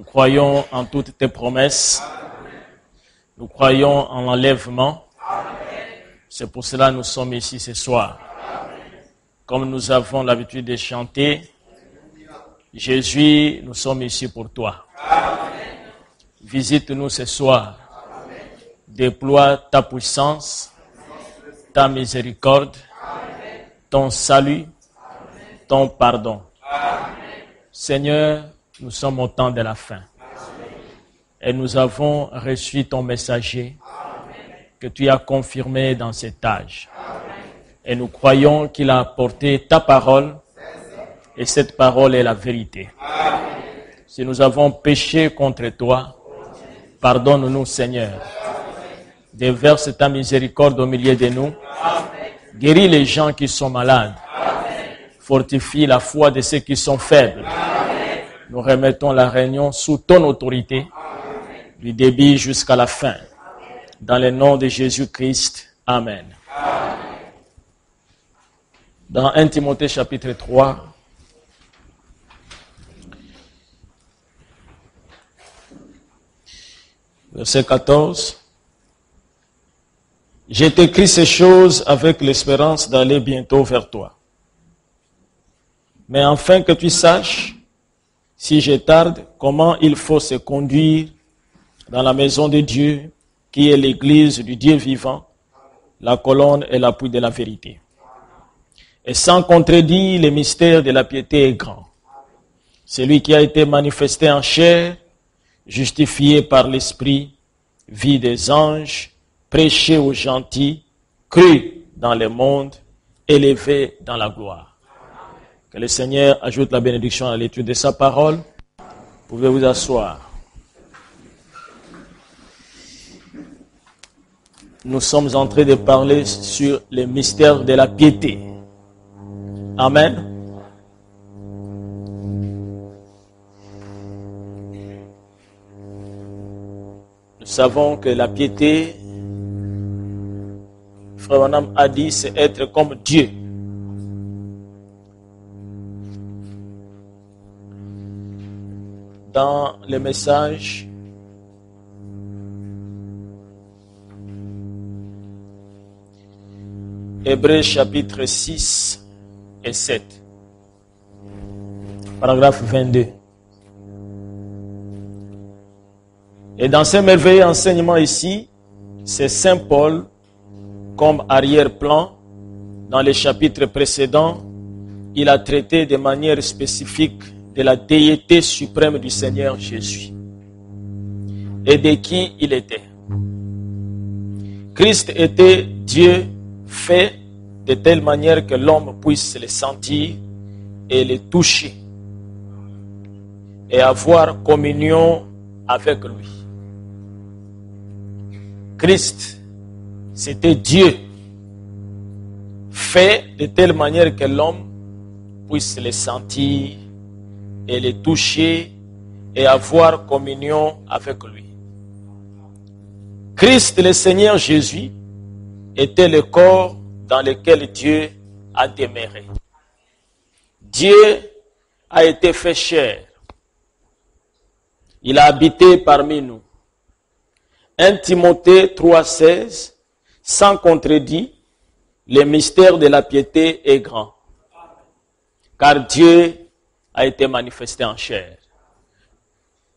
Nous croyons en toutes tes promesses. Nous croyons en l'enlèvement. C'est pour cela que nous sommes ici ce soir. Comme nous avons l'habitude de chanter, Jésus, nous sommes ici pour toi. Visite-nous ce soir. Déploie ta puissance, ta miséricorde, ton salut, ton pardon. Seigneur, nous sommes au temps de la fin. Et nous avons reçu ton messager que tu as confirmé dans cet âge. Et nous croyons qu'il a apporté ta parole et cette parole est la vérité. Si nous avons péché contre toi, pardonne-nous, Seigneur. Déverse ta miséricorde au milieu de nous. Guéris les gens qui sont malades. Fortifie la foi de ceux qui sont faibles. Nous remettons la réunion sous ton autorité, du début jusqu'à la fin. Dans le nom de Jésus-Christ. Amen. Dans 1 Timothée chapitre 3, verset 14. Je t'écris ces choses avec l'espérance d'aller bientôt vers toi. Mais afin que tu saches, si je tarde, comment il faut se conduire dans la maison de Dieu, qui est l'église du Dieu vivant, la colonne et l'appui de la vérité. Et sans contredit, le mystère de la piété est grand. Celui qui a été manifesté en chair, justifié par l'Esprit, vu des anges, prêché aux gentils, cru dans le monde, élevé dans la gloire. Que le Seigneur ajoute la bénédiction à l'étude de sa parole. Vous pouvez vous asseoir. Nous sommes en train de parler sur les mystères de la piété. Amen. Nous savons que la piété, Frère Branham a dit, c'est être comme Dieu. Dans le message, Hébreux chapitre 6 et 7, paragraphe 22. Et dans ce merveilleux enseignement ici, c'est Saint Paul, comme arrière-plan, dans les chapitres précédents, il a traité de manière spécifique de la déité suprême du Seigneur Jésus et de qui il était. Christ était Dieu fait de telle manière que l'homme puisse le sentir et le toucher et avoir communion avec lui. Christ, c'était Dieu fait de telle manière que l'homme puisse le sentir et le toucher et avoir communion avec lui. Christ, le Seigneur Jésus, était le corps dans lequel Dieu a demeuré. Dieu a été fait chair. Il a habité parmi nous. 1 Timothée 3,16, sans contredit, le mystère de la piété est grand. Car Dieu a été manifesté en chair.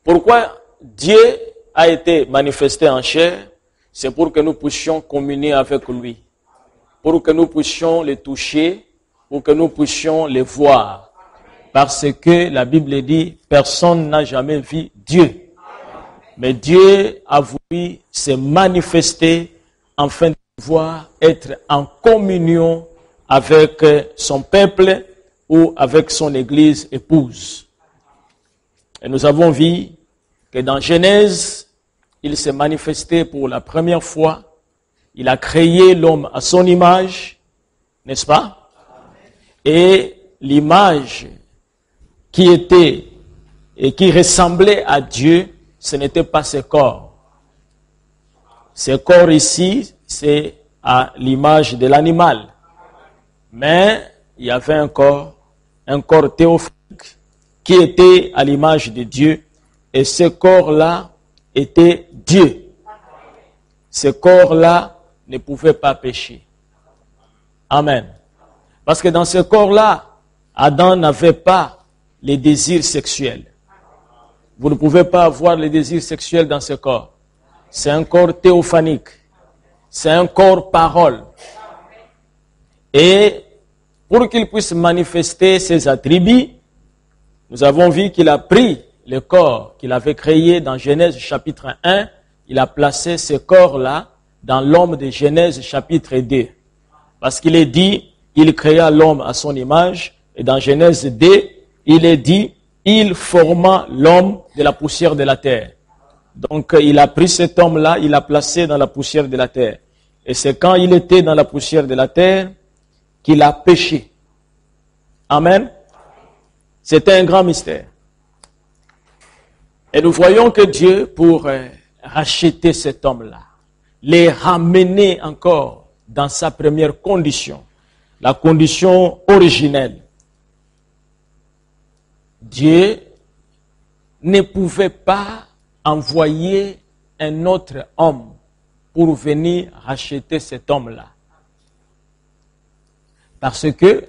Pourquoi Dieu a été manifesté en chair? C'est pour que nous puissions communier avec lui, pour que nous puissions le toucher, pour que nous puissions le voir. Parce que la Bible dit, personne n'a jamais vu Dieu. Mais Dieu a voulu se manifester afin de pouvoir être en communion avec son peuple ou avec son église épouse. Et nous avons vu que dans Genèse, il s'est manifesté pour la première fois. Il a créé l'homme à son image, n'est-ce pas? Et l'image qui était et qui ressemblait à Dieu, ce n'était pas ce corps. Ce corps ici, c'est à l'image de l'animal. Mais il y avait un corps théophorique qui était à l'image de Dieu, Et ce corps-là était Dieu. Ce corps-là ne pouvait pas pécher. Amen. Parce que dans ce corps-là, Adam n'avait pas les désirs sexuels. Vous ne pouvez pas avoir les désirs sexuels dans ce corps. C'est un corps théophanique. C'est un corps parole. Et pour qu'il puisse manifester ses attributs, nous avons vu qu'il a pris le corps qu'il avait créé dans Genèse chapitre 1. Il a placé ce corps-là dans l'homme de Genèse chapitre 2. Parce qu'il est dit, il créa l'homme à son image. Et dans Genèse 2, il est dit, il forma l'homme de la poussière de la terre. Donc il a pris cet homme-là, il l'a placé dans la poussière de la terre. Et c'est quand il était dans la poussière de la terre qu'il a péché. Amen. C'était un grand mystère. Et nous voyons que Dieu, pour racheter cet homme-là, les ramener encore dans sa première condition, la condition originelle. Dieu ne pouvait pas envoyer un autre homme pour venir racheter cet homme-là. Parce que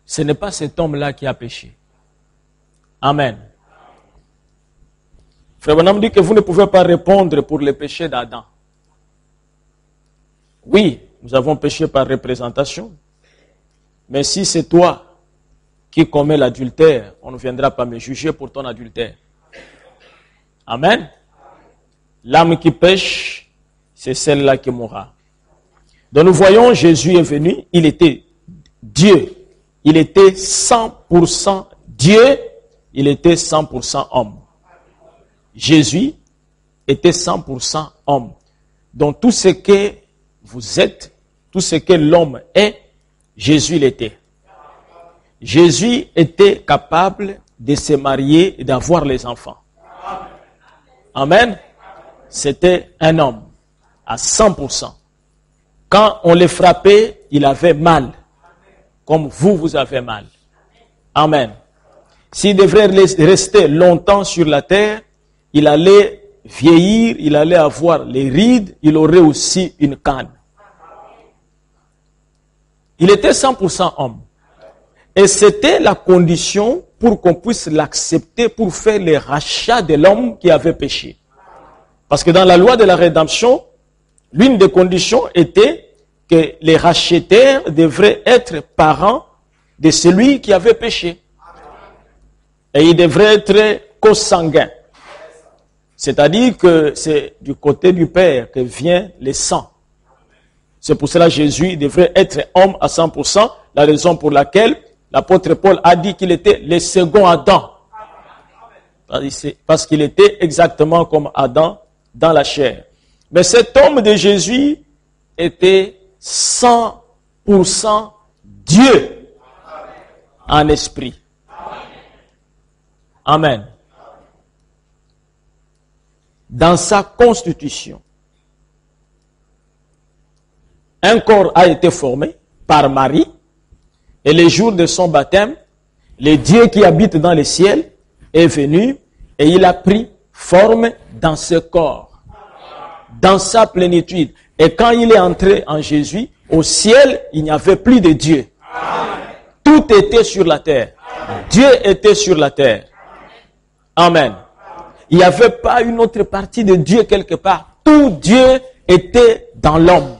ce n'est pas cet homme-là qui a péché. Amen. Frère Branham dit que vous ne pouvez pas répondre pour le péché d'Adam. Oui, nous avons péché par représentation. Mais si c'est toi qui commets l'adultère, on ne viendra pas me juger pour ton adultère. Amen. L'âme qui pêche, c'est celle-là qui mourra. Donc nous voyons, Jésus est venu, il était Dieu. Il était 100% Dieu, il était 100% homme. Jésus était 100% homme. Donc tout ce que vous êtes, tout ce que l'homme est, Jésus l'était. Jésus était capable de se marier et d'avoir les enfants. Amen. C'était un homme à 100%. Quand on le frappait, il avait mal. Comme vous avez mal. Amen. S'il devrait rester longtemps sur la terre, il allait vieillir, il allait avoir les rides, il aurait aussi une canne. Il était 100% homme. Et c'était la condition pour qu'on puisse l'accepter pour faire le rachat de l'homme qui avait péché. Parce que dans la loi de la rédemption, l'une des conditions était que les racheteurs devraient être parents de celui qui avait péché. Et ils devraient être consanguins. C'est-à-dire que c'est du côté du Père que vient le sang. C'est pour cela que Jésus devrait être homme à 100%, la raison pour laquelle l'apôtre Paul a dit qu'il était le second Adam. Parce qu'il était exactement comme Adam dans la chair. Mais cet homme de Jésus était 100% Dieu en esprit. Amen. Dans sa constitution, un corps a été formé par Marie et le jour de son baptême, le Dieu qui habite dans le ciel est venu et il a pris forme dans ce corps, dans sa plénitude. Et quand il est entré en Jésus, au ciel, il n'y avait plus de Dieu. Tout était sur la terre. Dieu était sur la terre. Amen. Il n'y avait pas une autre partie de Dieu quelque part. Tout Dieu était dans l'homme.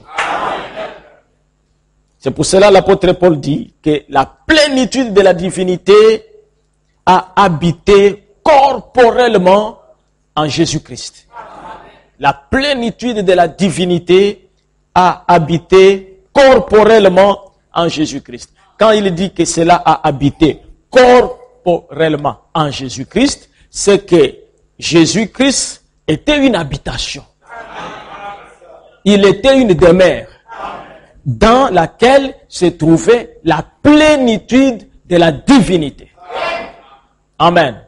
C'est pour cela que l'apôtre Paul dit que la plénitude de la divinité a habité corporellement en Jésus-Christ. La plénitude de la divinité a habité corporellement en Jésus-Christ. Quand il dit que cela a habité corporellement en Jésus-Christ, c'est que Jésus-Christ était une habitation. Il était une demeure dans laquelle se trouvait la plénitude de la divinité. Amen.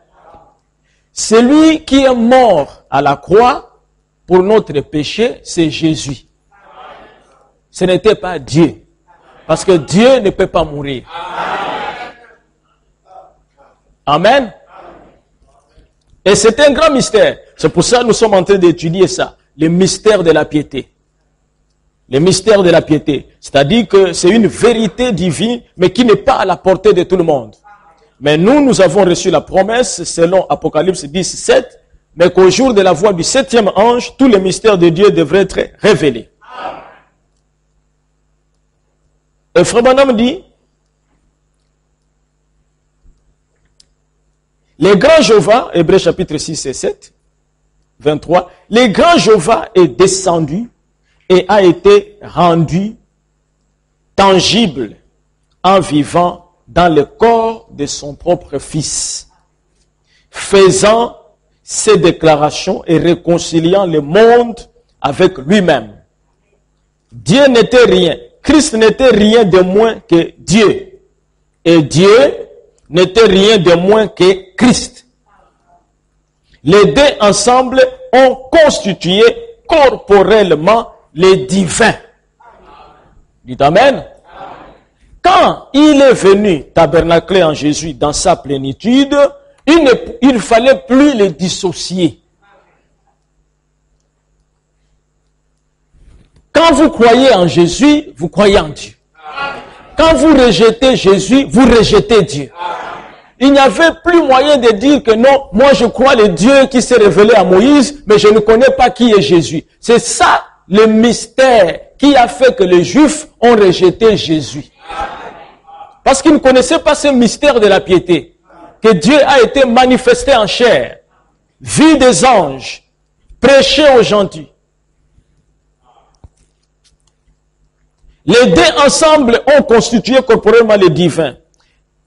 Celui qui est mort à la croix pour notre péché, c'est Jésus. Ce n'était pas Dieu. Parce que Dieu ne peut pas mourir. Amen. Et c'est un grand mystère. C'est pour ça que nous sommes en train d'étudier ça. Le mystère de la piété. Le mystère de la piété. C'est-à-dire que c'est une vérité divine, mais qui n'est pas à la portée de tout le monde. Mais nous avons reçu la promesse, selon Apocalypse 10, 7, mais qu'au jour de la voix du 7e ange, tous les mystères de Dieu devraient être révélés. Et Frère Branham dit, les grands Jéhovah, Hébreux chapitre 6 et 7, 23, les grands Jéhovah est descendu et a été rendu tangible en vivant dans le corps de son propre Fils, faisant ses déclarations et réconciliant le monde avec lui-même. Dieu n'était rien, Christ n'était rien de moins que Dieu, et Dieu n'était rien de moins que Christ. Les deux ensemble ont constitué corporellement les divins. Dites Amen. Quand il est venu tabernacler en Jésus dans sa plénitude, il ne fallait plus les dissocier. Quand vous croyez en Jésus, vous croyez en Dieu. Quand vous rejetez Jésus, vous rejetez Dieu. Il n'y avait plus moyen de dire que non, moi je crois le Dieu qui s'est révélé à Moïse, mais je ne connais pas qui est Jésus. C'est ça le mystère qui a fait que les Juifs ont rejeté Jésus. Parce qu'ils ne connaissaient pas ce mystère de la piété. Que Dieu a été manifesté en chair, vu des anges, prêché aux gentils. Les deux ensemble ont constitué corporellement le divin.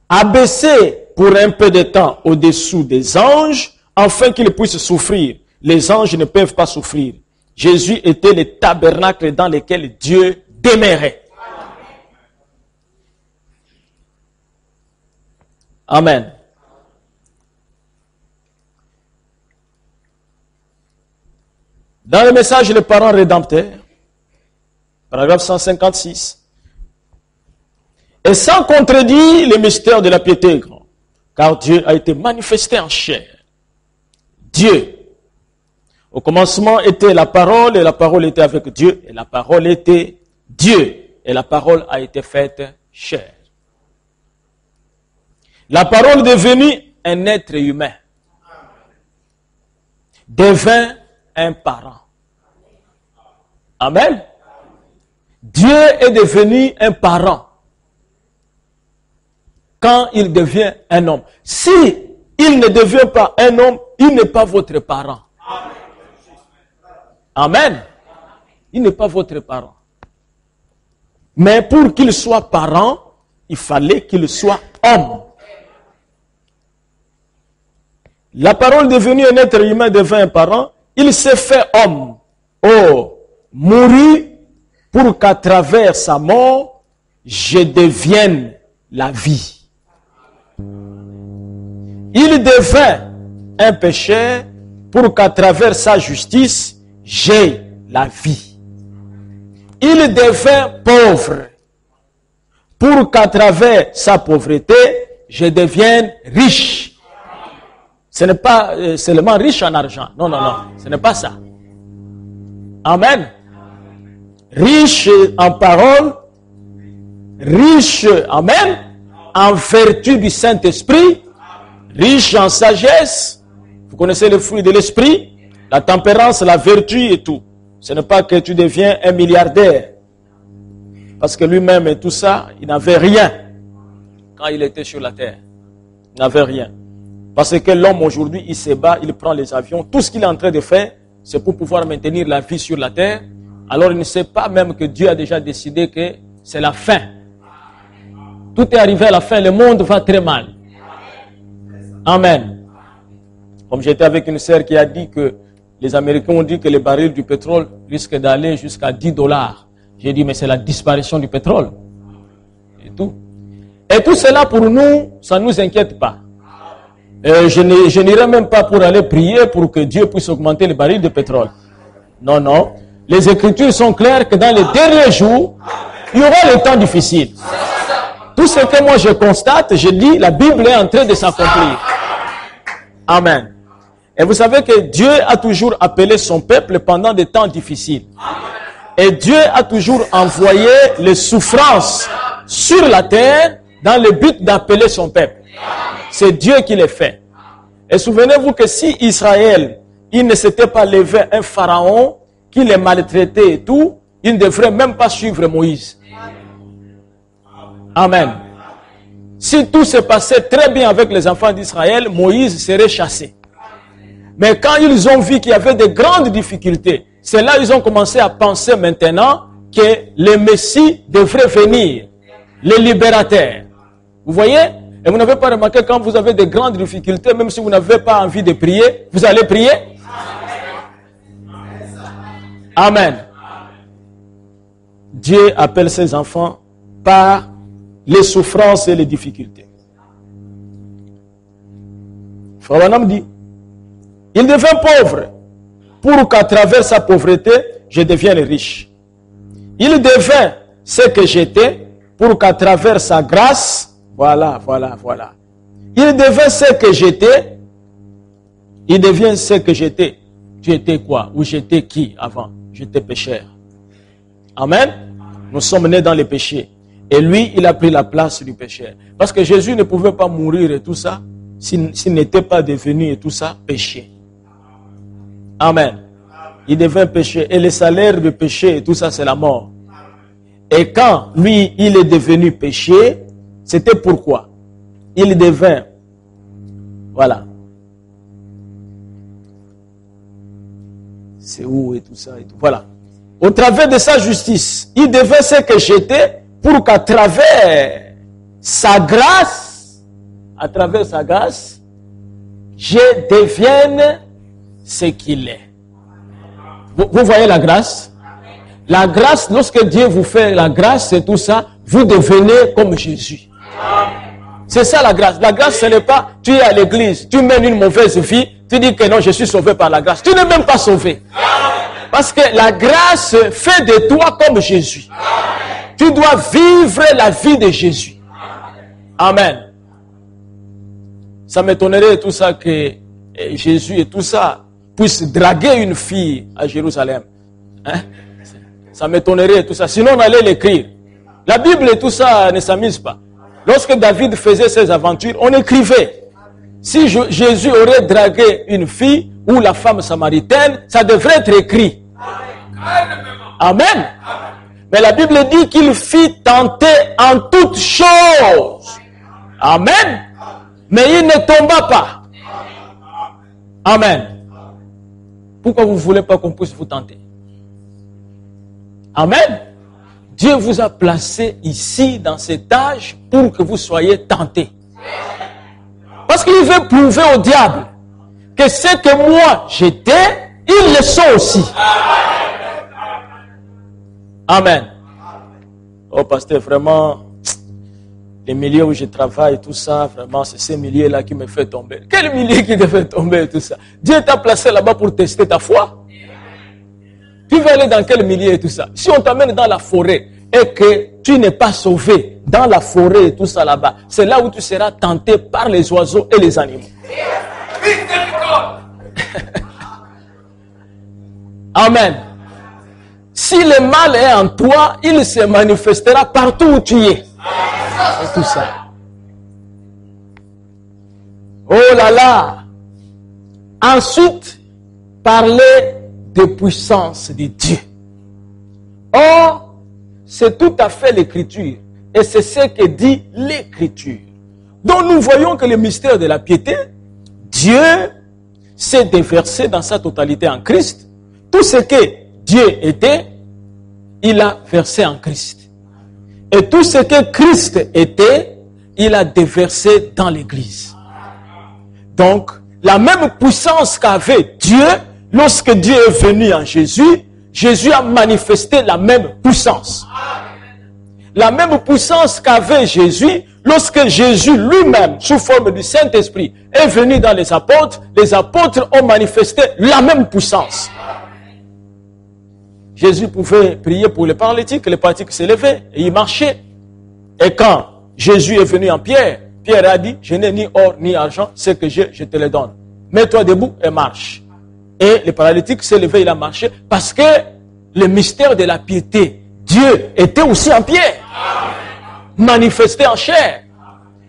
Abaissé pour un peu de temps au-dessous des anges, afin qu'ils puissent souffrir. Les anges ne peuvent pas souffrir. Jésus était le tabernacle dans lequel Dieu demeurait. Amen. Dans le message Les parents rédempteurs, paragraphe 156, et sans contredit, le mystère de la piété est grand, car Dieu a été manifesté en chair. Dieu. Au commencement était la parole, et la parole était avec Dieu, et la parole était Dieu, et la parole a été faite chair. La parole devenue un être humain, devint un parent. Amen. Dieu est devenu un parent quand il devient un homme. Si il ne devient pas un homme, il n'est pas votre parent. Amen. Il n'est pas votre parent. Mais pour qu'il soit parent, il fallait qu'il soit homme. La parole devenue un être humain devint un parent. Il s'est fait homme. Oh, mourut pour qu'à travers sa mort, je devienne la vie. Il devint un pécheur pour qu'à travers sa justice, j'ai la vie. Il devint pauvre pour qu'à travers sa pauvreté, je devienne riche. Ce n'est pas seulement riche en argent. Non, non, non. Ce n'est pas ça. Amen. Riche en parole, riche, amen, en vertu du Saint-Esprit, riche en sagesse. Vous connaissez le fruit de l'esprit, la tempérance, la vertu et tout. Ce n'est pas que tu deviens un milliardaire. Parce que lui-même et tout ça, il n'avait rien quand il était sur la terre. Il n'avait rien. Parce que l'homme aujourd'hui, il se bat, il prend les avions. Tout ce qu'il est en train de faire, c'est pour pouvoir maintenir la vie sur la terre. Alors il ne sait pas même que Dieu a déjà décidé que c'est la fin. Tout est arrivé à la fin, le monde va très mal. Amen. Comme j'étais avec une sœur qui a dit que les Américains ont dit que les barils du pétrole risquent d'aller jusqu'à $10. J'ai dit, mais c'est la disparition du pétrole. Et tout. Et tout cela pour nous, ça ne nous inquiète pas. Je n'irai même pas pour aller prier pour que Dieu puisse augmenter les barils de pétrole. Non, non. Les Écritures sont claires que dans les derniers jours, il y aura les temps difficiles. Tout ce que moi je constate, je dis, la Bible est en train de s'accomplir. Amen. Et vous savez que Dieu a toujours appelé son peuple pendant des temps difficiles. Et Dieu a toujours envoyé les souffrances sur la terre dans le but d'appeler son peuple. C'est Dieu qui les fait. Et souvenez-vous que si Israël, il ne s'était pas levé un pharaon qui les maltraitait et tout, il ne devrait même pas suivre Moïse. Amen. Si tout se passait très bien avec les enfants d'Israël, Moïse serait chassé. Mais quand ils ont vu qu'il y avait de grandes difficultés, c'est là qu'ils ont commencé à penser maintenant que le Messie devrait venir, le libérateur. Vous voyez? Et vous n'avez pas remarqué quand vous avez de grandes difficultés, même si vous n'avez pas envie de prier, vous allez prier? Amen. Dieu appelle ses enfants par les souffrances et les difficultés. Frère Branham dit, il devint pauvre pour qu'à travers sa pauvreté, je devienne riche. Il devint ce que j'étais pour qu'à travers sa grâce, voilà. Il devint ce que j'étais, il devient ce que j'étais. Tu étais quoi? Ou j'étais qui avant? J'étais pécheur. Amen. Nous sommes nés dans les péchés. Et lui, il a pris la place du pécheur. Parce que Jésus ne pouvait pas mourir et tout ça, s'il n'était pas devenu et tout ça, péché. Amen. Il devint péché. Et le salaire du péché et tout ça, c'est la mort. Et quand lui, il est devenu péché, c'était pourquoi? Il devint, voilà. C'est où et tout ça et tout. Voilà. Au travers de sa justice, il devint ce que j'étais pour qu'à travers sa grâce, je devienne ce qu'il est. Vous voyez la grâce? La grâce, lorsque Dieu vous fait la grâce et tout ça, vous devenez comme Jésus. C'est ça la grâce. La grâce, ce n'est pas, tu es à l'église, tu mènes une mauvaise vie, tu dis que non, je suis sauvé par la grâce. Tu n'es même pas sauvé. Parce que la grâce fait de toi comme Jésus. Tu dois vivre la vie de Jésus. Amen. Ça m'étonnerait tout ça que Jésus et tout ça puisse draguer une fille à Jérusalem. Hein? Ça m'étonnerait tout ça. Sinon on allait l'écrire. La Bible et tout ça ne s'amuse pas. Lorsque David faisait ses aventures, on écrivait. Si Jésus aurait dragué une fille ou la femme samaritaine, ça devrait être écrit. Amen. Mais la Bible dit qu'il fit tenter en toutes choses. Amen. Mais il ne tomba pas. Amen. Pourquoi vous ne voulez pas qu'on puisse vous tenter? Amen. Dieu vous a placé ici dans cet âge pour que vous soyez tentés. Parce qu'il veut prouver au diable que ce que moi j'étais, ils le sont aussi. Amen. Oh pasteur, vraiment, les milieux où je travaille, tout ça, vraiment, c'est ces milieux-là qui me fait tomber. Quel milieu qui te fait tomber, tout ça? Dieu t'a placé là-bas pour tester ta foi. Tu veux aller dans quel milieu et tout ça? Si on t'amène dans la forêt et que tu n'es pas sauvé dans la forêt et tout ça là-bas, c'est là où tu seras tenté par les oiseaux et les animaux. Amen. Si le mal est en toi, il se manifestera partout où tu es. C'est tout ça. Oh là là. Ensuite, parler de puissance de Dieu. Or, c'est tout à fait l'écriture. Et c'est ce que dit l'écriture. Donc nous voyons que le mystère de la piété, Dieu s'est déversé dans sa totalité en Christ. Tout ce que Dieu était, il a versé en Christ. Et tout ce que Christ était, il a déversé dans l'Église. Donc, la même puissance qu'avait Dieu, lorsque Dieu est venu en Jésus, Jésus a manifesté la même puissance. La même puissance qu'avait Jésus, lorsque Jésus lui-même, sous forme du Saint-Esprit, est venu dans les apôtres ont manifesté la même puissance. Jésus pouvait prier pour les paralytiques s'élevaient et ils marchaient. Et quand Jésus est venu en Pierre, Pierre a dit, je n'ai ni or ni argent, ce que j'ai, je te le donne. Mets-toi debout et marche. Et le paralytique s'est levé, il a marché. Parce que le mystère de la piété, Dieu était aussi en pied. Manifesté en chair.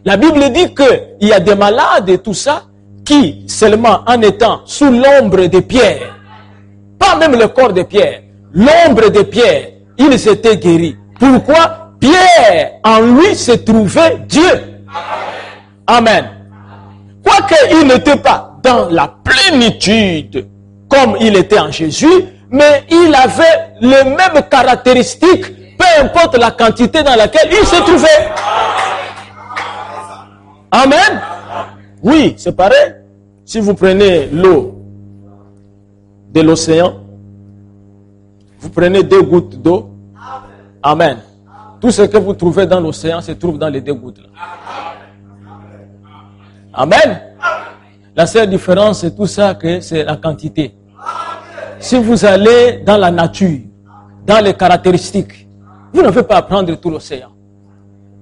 La Bible dit qu'il y a des malades et tout ça, qui seulement en étant sous l'ombre de Pierre, pas même le corps de Pierre, l'ombre de Pierre, ils étaient guéris. Pourquoi? Pierre, en lui se trouvait Dieu. Amen. Quoique il n'était pas dans la plénitude comme il était en Jésus, mais il avait les mêmes caractéristiques, peu importe la quantité dans laquelle il se trouvait. Amen. Oui, c'est pareil. Si vous prenez l'eau de l'océan, vous prenez 2 gouttes d'eau. Amen. Tout ce que vous trouvez dans l'océan se trouve dans les 2 gouttes là. Amen. La seule différence, c'est tout ça que c'est la quantité. Si vous allez dans la nature, dans les caractéristiques, vous ne pouvez pas prendre tout l'océan.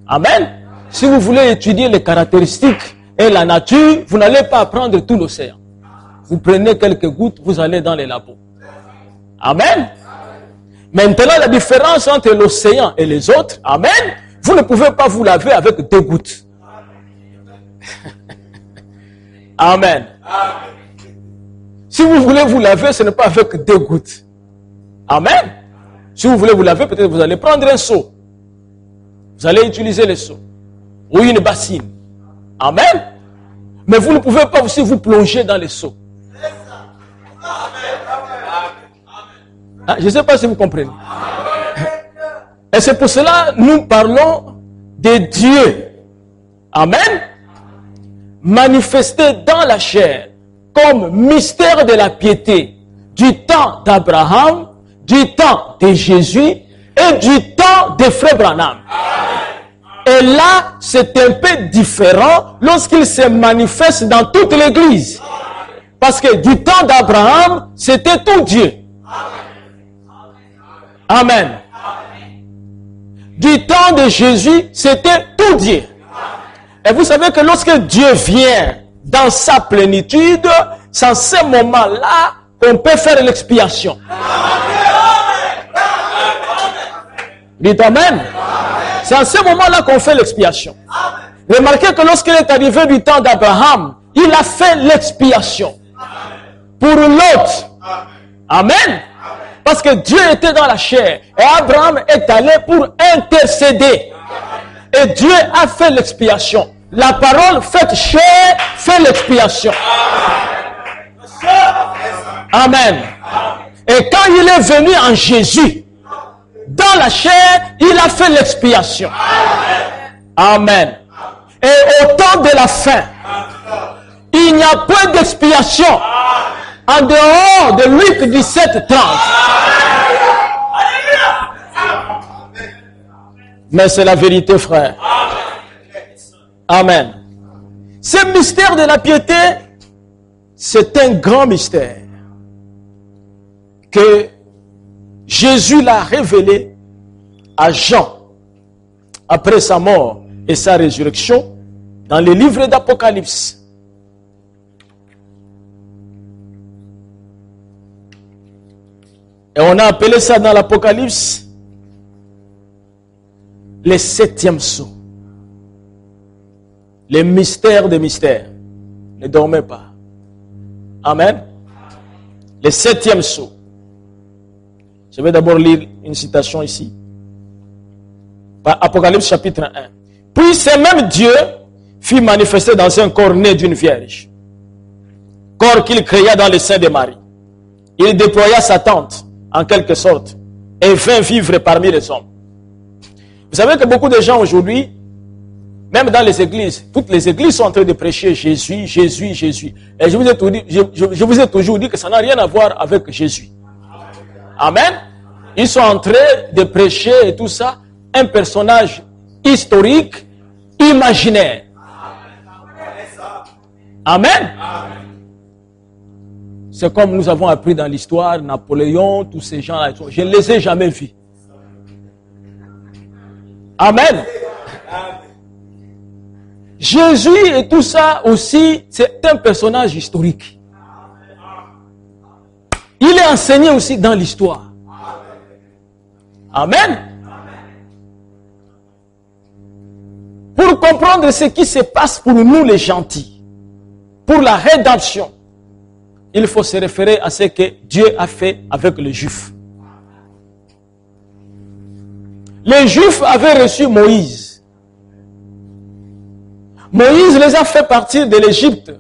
Amen. Si vous voulez étudier les caractéristiques et la nature, vous n'allez pas prendre tout l'océan. Vous prenez quelques gouttes, vous allez dans les labos. Amen. Maintenant, la différence entre l'océan et les autres, amen, vous ne pouvez pas vous laver avec 2 gouttes. Amen. Si vous voulez vous laver, ce n'est pas avec 2 gouttes. Amen. Si vous voulez vous laver, peut-être vous allez prendre un seau. Vous allez utiliser le seau. Ou une bassine. Amen. Mais vous ne pouvez pas aussi vous plonger dans le seau. Ah, je ne sais pas si vous comprenez. Et c'est pour cela que nous parlons de Dieu. Amen. Manifesté dans la chair comme mystère de la piété du temps d'Abraham, du temps de Jésus et du temps de Frère Branham. Et là, c'est un peu différent lorsqu'il se manifeste dans toute l'Église. Parce que du temps d'Abraham, c'était tout Dieu. Amen. Du temps de Jésus, c'était tout Dieu. Et vous savez que lorsque Dieu vient dans sa plénitude, c'est en ce moment-là qu'on peut faire l'expiation. Dites Amen. C'est en ce moment-là qu'on fait l'expiation. Remarquez que lorsqu'il est arrivé du temps d'Abraham, il a fait l'expiation. Pour l'autre. Amen. Parce que Dieu était dans la chair. Et Abraham est allé pour intercéder. Et Dieu a fait l'expiation. La parole faite chair fait l'expiation. Amen. Et quand il est venu en Jésus, dans la chair, il a fait l'expiation. Amen. Et au temps de la fin, il n'y a pas d'expiation en dehors de Luc 17, 30. Mais c'est la vérité, frère. Amen. Ce mystère de la piété, c'est un grand mystère que Jésus l'a révélé à Jean après sa mort et sa résurrection dans les livres d'Apocalypse. Et on a appelé ça dans l'Apocalypse le 7e sceau. Le mystère des mystères. Ne dormez pas. Amen. Le 7e sceau. Je vais d'abord lire une citation ici. Apocalypse chapitre 1. Puis ce même Dieu fut manifesté dans un corps né d'une vierge. Corps qu'il créa dans le sein de Marie. Il déploya sa tente, en quelque sorte, et vint vivre parmi les hommes. Vous savez que beaucoup de gens aujourd'hui, même dans les églises, toutes les églises sont en train de prêcher Jésus, Jésus, Jésus. Et je vous ai toujours dit que ça n'a rien à voir avec Jésus. Amen. Ils sont en train de prêcher et tout ça, un personnage historique, imaginaire. Amen. C'est comme nous avons appris dans l'histoire, Napoléon, tous ces gens-là, je ne les ai jamais vus. Amen. Jésus et tout ça aussi, c'est un personnage historique. Il est enseigné aussi dans l'histoire. Amen. Pour comprendre ce qui se passe pour nous les gentils, pour la rédemption, il faut se référer à ce que Dieu a fait avec les Juifs. Les Juifs avaient reçu Moïse. Moïse les a fait partir de l'Égypte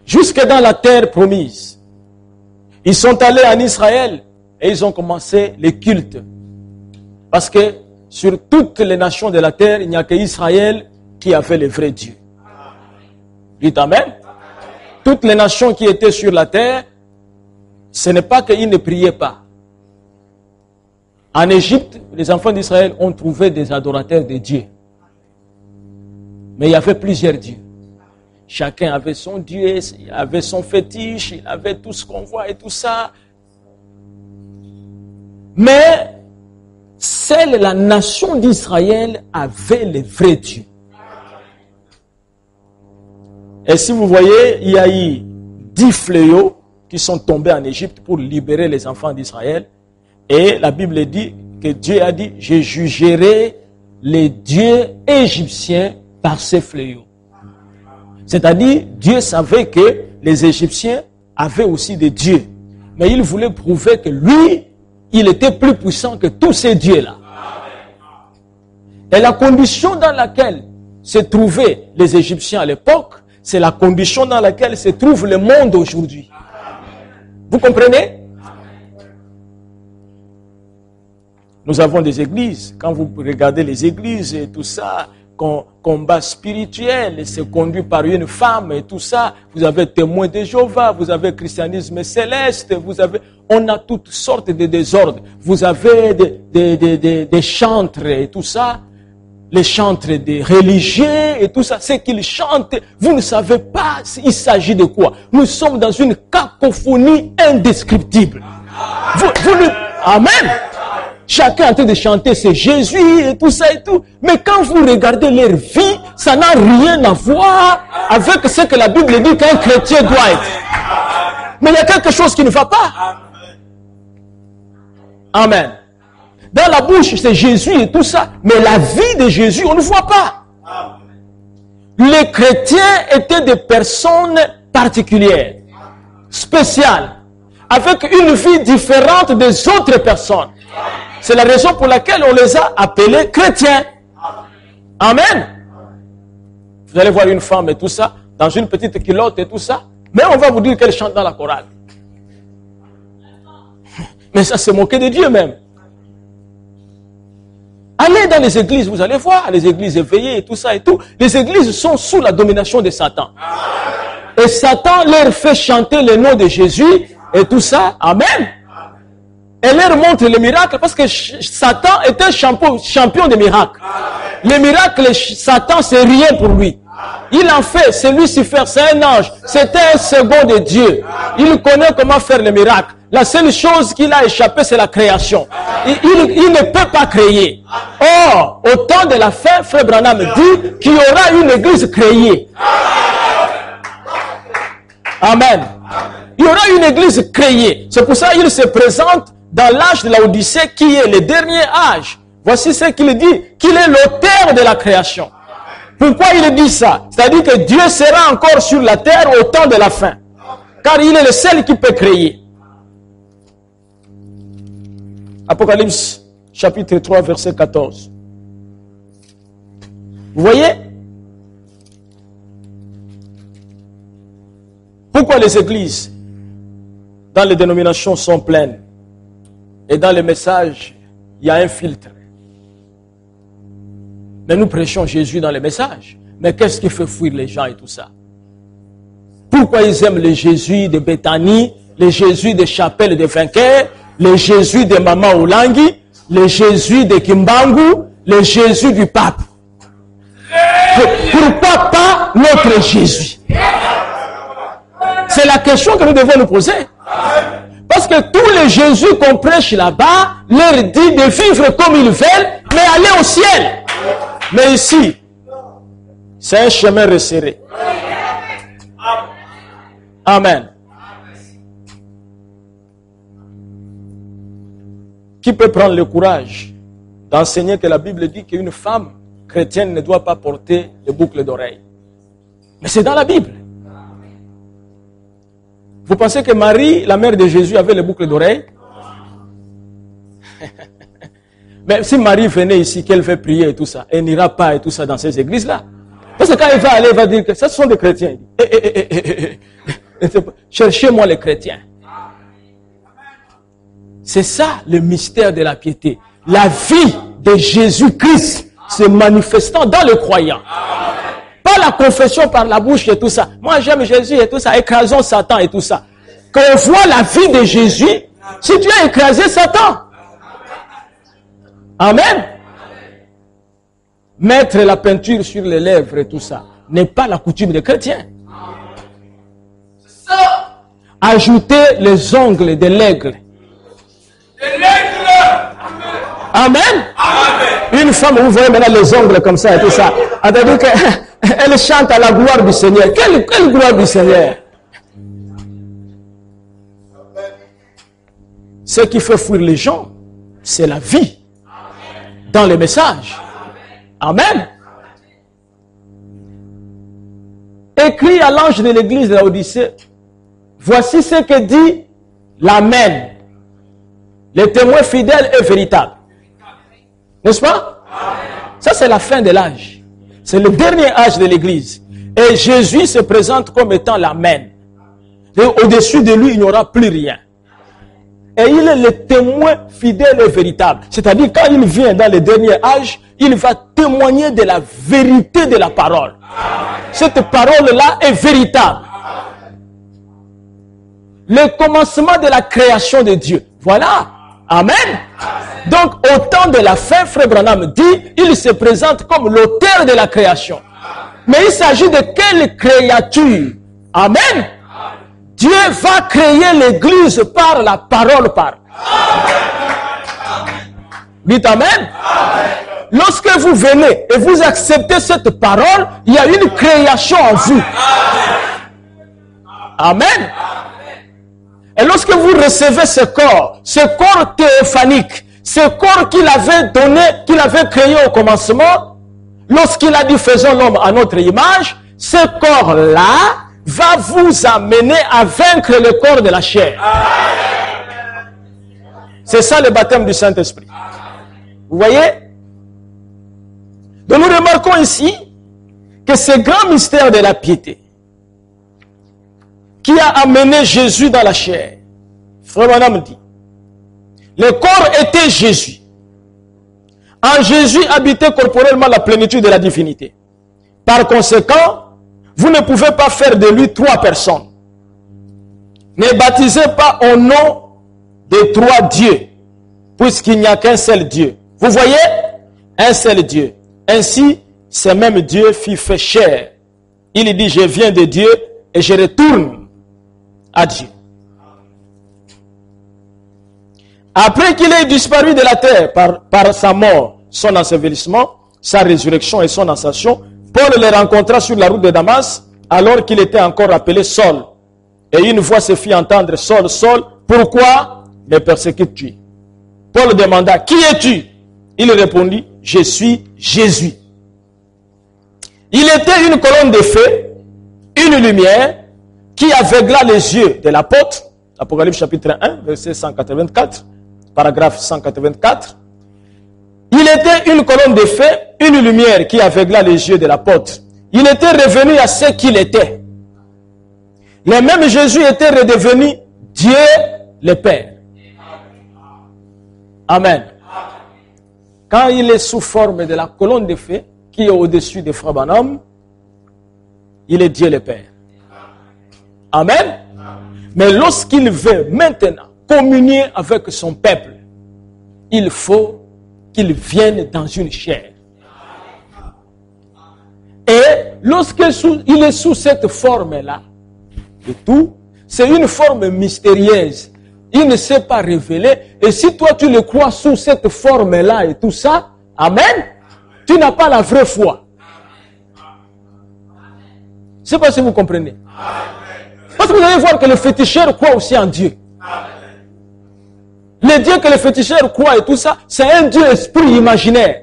jusque dans la terre promise. Ils sont allés en Israël et ils ont commencé les cultes. Parce que sur toutes les nations de la terre, il n'y a qu'Israël qui avait le vrai Dieu. Dites Amen. Toutes les nations qui étaient sur la terre, ce n'est pas qu'ils ne priaient pas. En Égypte, les enfants d'Israël ont trouvé des adorateurs de Dieu. Mais il y avait plusieurs dieux. Chacun avait son Dieu, il avait son fétiche, il avait tout ce qu'on voit et tout ça. Mais seule la nation d'Israël avait le vrai Dieu. Et si vous voyez, il y a eu 10 fléaux qui sont tombés en Égypte pour libérer les enfants d'Israël. Et la Bible dit que Dieu a dit, je jugerai les dieux égyptiens par ces fléaux. C'est-à-dire, Dieu savait que les Égyptiens avaient aussi des dieux. Mais il voulait prouver que lui, il était plus puissant que tous ces dieux-là. Et la condition dans laquelle se trouvaient les Égyptiens à l'époque, c'est la condition dans laquelle se trouve le monde aujourd'hui. Vous comprenez? Nous avons des églises. Quand vous regardez les églises et tout ça, combat spirituel, c'est conduit par une femme et tout ça. Vous avez témoins de Jéhovah, vous avez christianisme céleste, on a toutes sortes de désordres. Vous avez des chantres et tout ça. Les chantres des religieux et tout ça, ce qu'ils chantent, vous ne savez pas il s'agit de quoi. Nous sommes dans une cacophonie indescriptible. Amen. Chacun est en train de chanter, c'est Jésus et tout ça et tout. Mais quand vous regardez leur vie, ça n'a rien à voir avec ce que la Bible dit qu'un chrétien doit être. Mais il y a quelque chose qui ne va pas. Amen. Dans la bouche, c'est Jésus et tout ça. Mais la vie de Jésus, on ne voit pas. Les chrétiens étaient des personnes particulières, spéciales, avec une vie différente des autres personnes. C'est la raison pour laquelle on les a appelés chrétiens. Amen. Vous allez voir une femme et tout ça, dans une petite culotte et tout ça, mais on va vous dire qu'elle chante dans la chorale. Mais ça, c'est moquer de Dieu même. Allez dans les églises, vous allez voir, les églises éveillées et tout ça et tout. Les églises sont sous la domination de Satan. Et Satan leur fait chanter le nom de Jésus et tout ça. Amen. Et leur montre les miracles parce que Satan est un champion de miracles. Les miracles, Satan, c'est rien pour lui. Il en fait, c'est Lucifer, c'est un ange, c'est un second de Dieu. Il connaît comment faire les miracles. La seule chose qu'il a échappé, c'est la création. Il ne peut pas créer. Or, au temps de la fin, Frère Branham dit qu'il y aura une église créée. Amen. Il y aura une église créée. C'est pour ça qu'il se présente dans l'âge de la Odyssée, qui est le dernier âge. Voici ce qu'il dit, qu'il est l'auteur de la création. Pourquoi il dit ça? C'est-à-dire que Dieu sera encore sur la terre au temps de la fin. Car il est le seul qui peut créer. Apocalypse, chapitre 3, verset 14. Vous voyez? Pourquoi les églises dans les dénominations sont pleines? Et dans les messages, il y a un filtre. Mais nous prêchons Jésus dans les messages. Mais qu'est-ce qui fait fuir les gens et tout ça? Pourquoi ils aiment le Jésus de Béthanie, le Jésus des chapelles de vainqueurs, le Jésus de Mama Olangi, le Jésus de Kimbangu, le Jésus du pape? Pourquoi pas notre Jésus? C'est la question que nous devons nous poser. Parce que tous les Jésus qu'on prêche là-bas leur dit de vivre comme ils veulent, mais aller au ciel. Mais ici, C'est un chemin resserré. Amen. Qui peut prendre le courage d'enseigner que la Bible dit qu'une femme chrétienne ne doit pas porter de boucles d'oreilles? Mais c'est dans la Bible. Vous pensez que Marie, la mère de Jésus, avait les boucles d'oreilles? Mais si Marie venait ici, qu'elle fait prier et tout ça, elle n'ira pas et tout ça dans ces églises-là. Parce que quand elle va aller, elle va dire que ce sont des chrétiens. Cherchez-moi les chrétiens. C'est ça le mystère de la piété. La vie de Jésus-Christ se manifestant dans le croyant. Pas la confession par la bouche et tout ça. Moi j'aime Jésus et tout ça. Écrasons Satan et tout ça. Quand on voit la vie de Jésus, si tu as écrasé Satan. Amen. Mettre la peinture sur les lèvres et tout ça n'est pas la coutume des chrétiens. Ajouter les ongles de l'aigle. Amen. Une femme, vous voyez maintenant les ongles comme ça et tout ça. C'est-à-dire qu'elle chante à la gloire du Seigneur. Quelle gloire du Seigneur? Ce qui fait fuir les gens, c'est la vie dans les messages. Amen. Écrit à l'ange de l'église de Laodicée, voici ce que dit l'Amen, le témoin fidèle et véritable. N'est-ce pas? Ça, c'est la fin de l'âge. C'est le dernier âge de l'église. Et Jésus se présente comme étant l'Amen. Au-dessus de lui, il n'y aura plus rien. Et il est le témoin fidèle et véritable. C'est-à-dire, quand il vient dans le dernier âge, il va témoigner de la vérité de la parole. Cette parole-là est véritable. Le commencement de la création de Dieu. Voilà. Amen. Donc, au temps de la fin, Frère Branham dit, il se présente comme l'auteur de la création. Mais il s'agit de quelle créature? Amen. Dieu va créer l'église par la parole. Dites Amen. Lorsque vous venez et vous acceptez cette parole, il y a une création en vous. Amen. Et lorsque vous recevez ce corps théophanique, ce corps qu'il avait donné, qu'il avait créé au commencement, lorsqu'il a dit faisons l'homme à notre image, ce corps-là va vous amener à vaincre le corps de la chair. C'est ça le baptême du Saint-Esprit. Vous voyez? Donc nous remarquons ici que ce grand mystère de la piété qui a amené Jésus dans la chair, Frère Branham dit, le corps était Jésus. En Jésus habitait corporellement la plénitude de la divinité. Par conséquent, vous ne pouvez pas faire de lui trois personnes. Ne baptisez pas au nom de trois dieux, puisqu'il n'y a qu'un seul Dieu. Vous voyez? Un seul Dieu. Ainsi, ce même Dieu fit fait chair. Il dit, je viens de Dieu et je retourne à Dieu. Après qu'il ait disparu de la terre par sa mort, son ensevelissement, sa résurrection et son ascension, Paul le rencontra sur la route de Damas, alors qu'il était encore appelé Saul. Et une voix se fit entendre, Saul, Saul, pourquoi me persécutes-tu? Paul demanda, qui es-tu? Il répondit, je suis Jésus. Il était une colonne de feu, une lumière, qui aveugla les yeux de l'apôtre, Apocalypse chapitre 1, verset 184, paragraphe 184. Il était une colonne de feu, une lumière qui aveugla les yeux de l'apôtre. Il était revenu à ce qu'il était. Le même Jésus était redevenu Dieu le Père. Amen. Quand il est sous forme de la colonne de feu qui est au-dessus de Frère Branham, il est Dieu le Père. Amen. Mais lorsqu'il veut maintenant communier avec son peuple, il faut qu'il vienne dans une chair. Et lorsqu'il est sous cette forme-là, et tout, c'est une forme mystérieuse. Il ne s'est pas révélé. Et si toi tu le crois sous cette forme-là et tout ça, amen, tu n'as pas la vraie foi. Je ne sais pas si vous comprenez. Parce que vous allez voir que les féticheurs croient aussi en Dieu. Le Dieu que les féticheurs croient et tout ça, c'est un Dieu esprit imaginaire.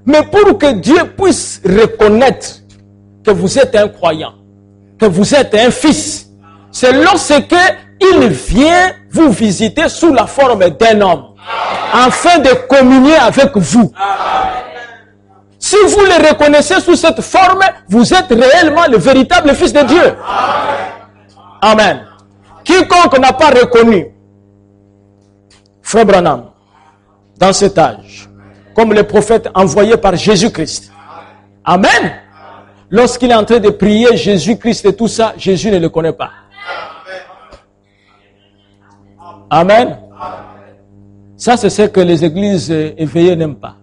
Mais pour que Dieu puisse reconnaître que vous êtes un croyant, que vous êtes un fils, c'est lorsque il vient vous visiter sous la forme d'un homme, afin de communier avec vous. Si vous le reconnaissez sous cette forme, vous êtes réellement le véritable fils de Dieu. Amen. Quiconque n'a pas reconnu Frère Branham dans cet âge, comme le prophète envoyé par Jésus-Christ. Amen. Lorsqu'il est en train de prier Jésus-Christ et tout ça, Jésus ne le connaît pas. Amen. Ça, c'est ce que les églises éveillées n'aiment pas.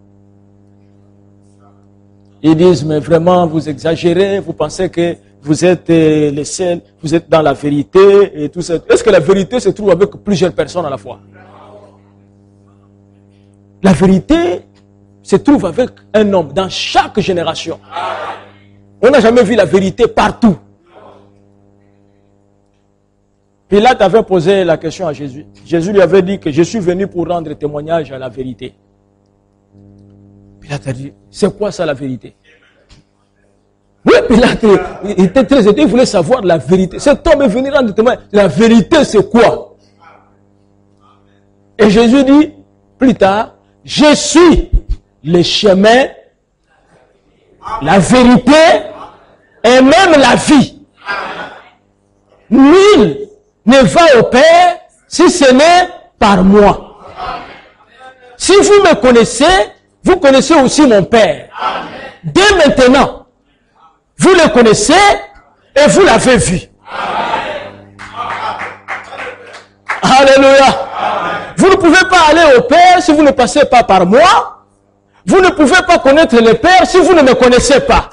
Ils disent, mais vraiment, vous exagérez, vous pensez que vous êtes les seuls, vous êtes dans la vérité et tout ça. Est-ce que la vérité se trouve avec plusieurs personnes à la fois? La vérité se trouve avec un homme dans chaque génération. On n'a jamais vu la vérité partout. Pilate avait posé la question à Jésus. Jésus lui avait dit que je suis venu pour rendre témoignage à la vérité. Pilate a dit, c'est quoi ça la vérité? Oui, Pilate, il était très étonné, il voulait savoir la vérité. Cet homme est venu rendre témoignage. La vérité, c'est quoi? Et Jésus dit, plus tard, je suis le chemin, la vérité et même la vie. Nul ne va au Père si ce n'est par moi. Si vous me connaissez, vous connaissez aussi mon Père. Dès maintenant, vous le connaissez et vous l'avez vu. Alléluia. Vous ne pouvez pas aller au Père si vous ne passez pas par moi. Vous ne pouvez pas connaître le Père si vous ne me connaissez pas.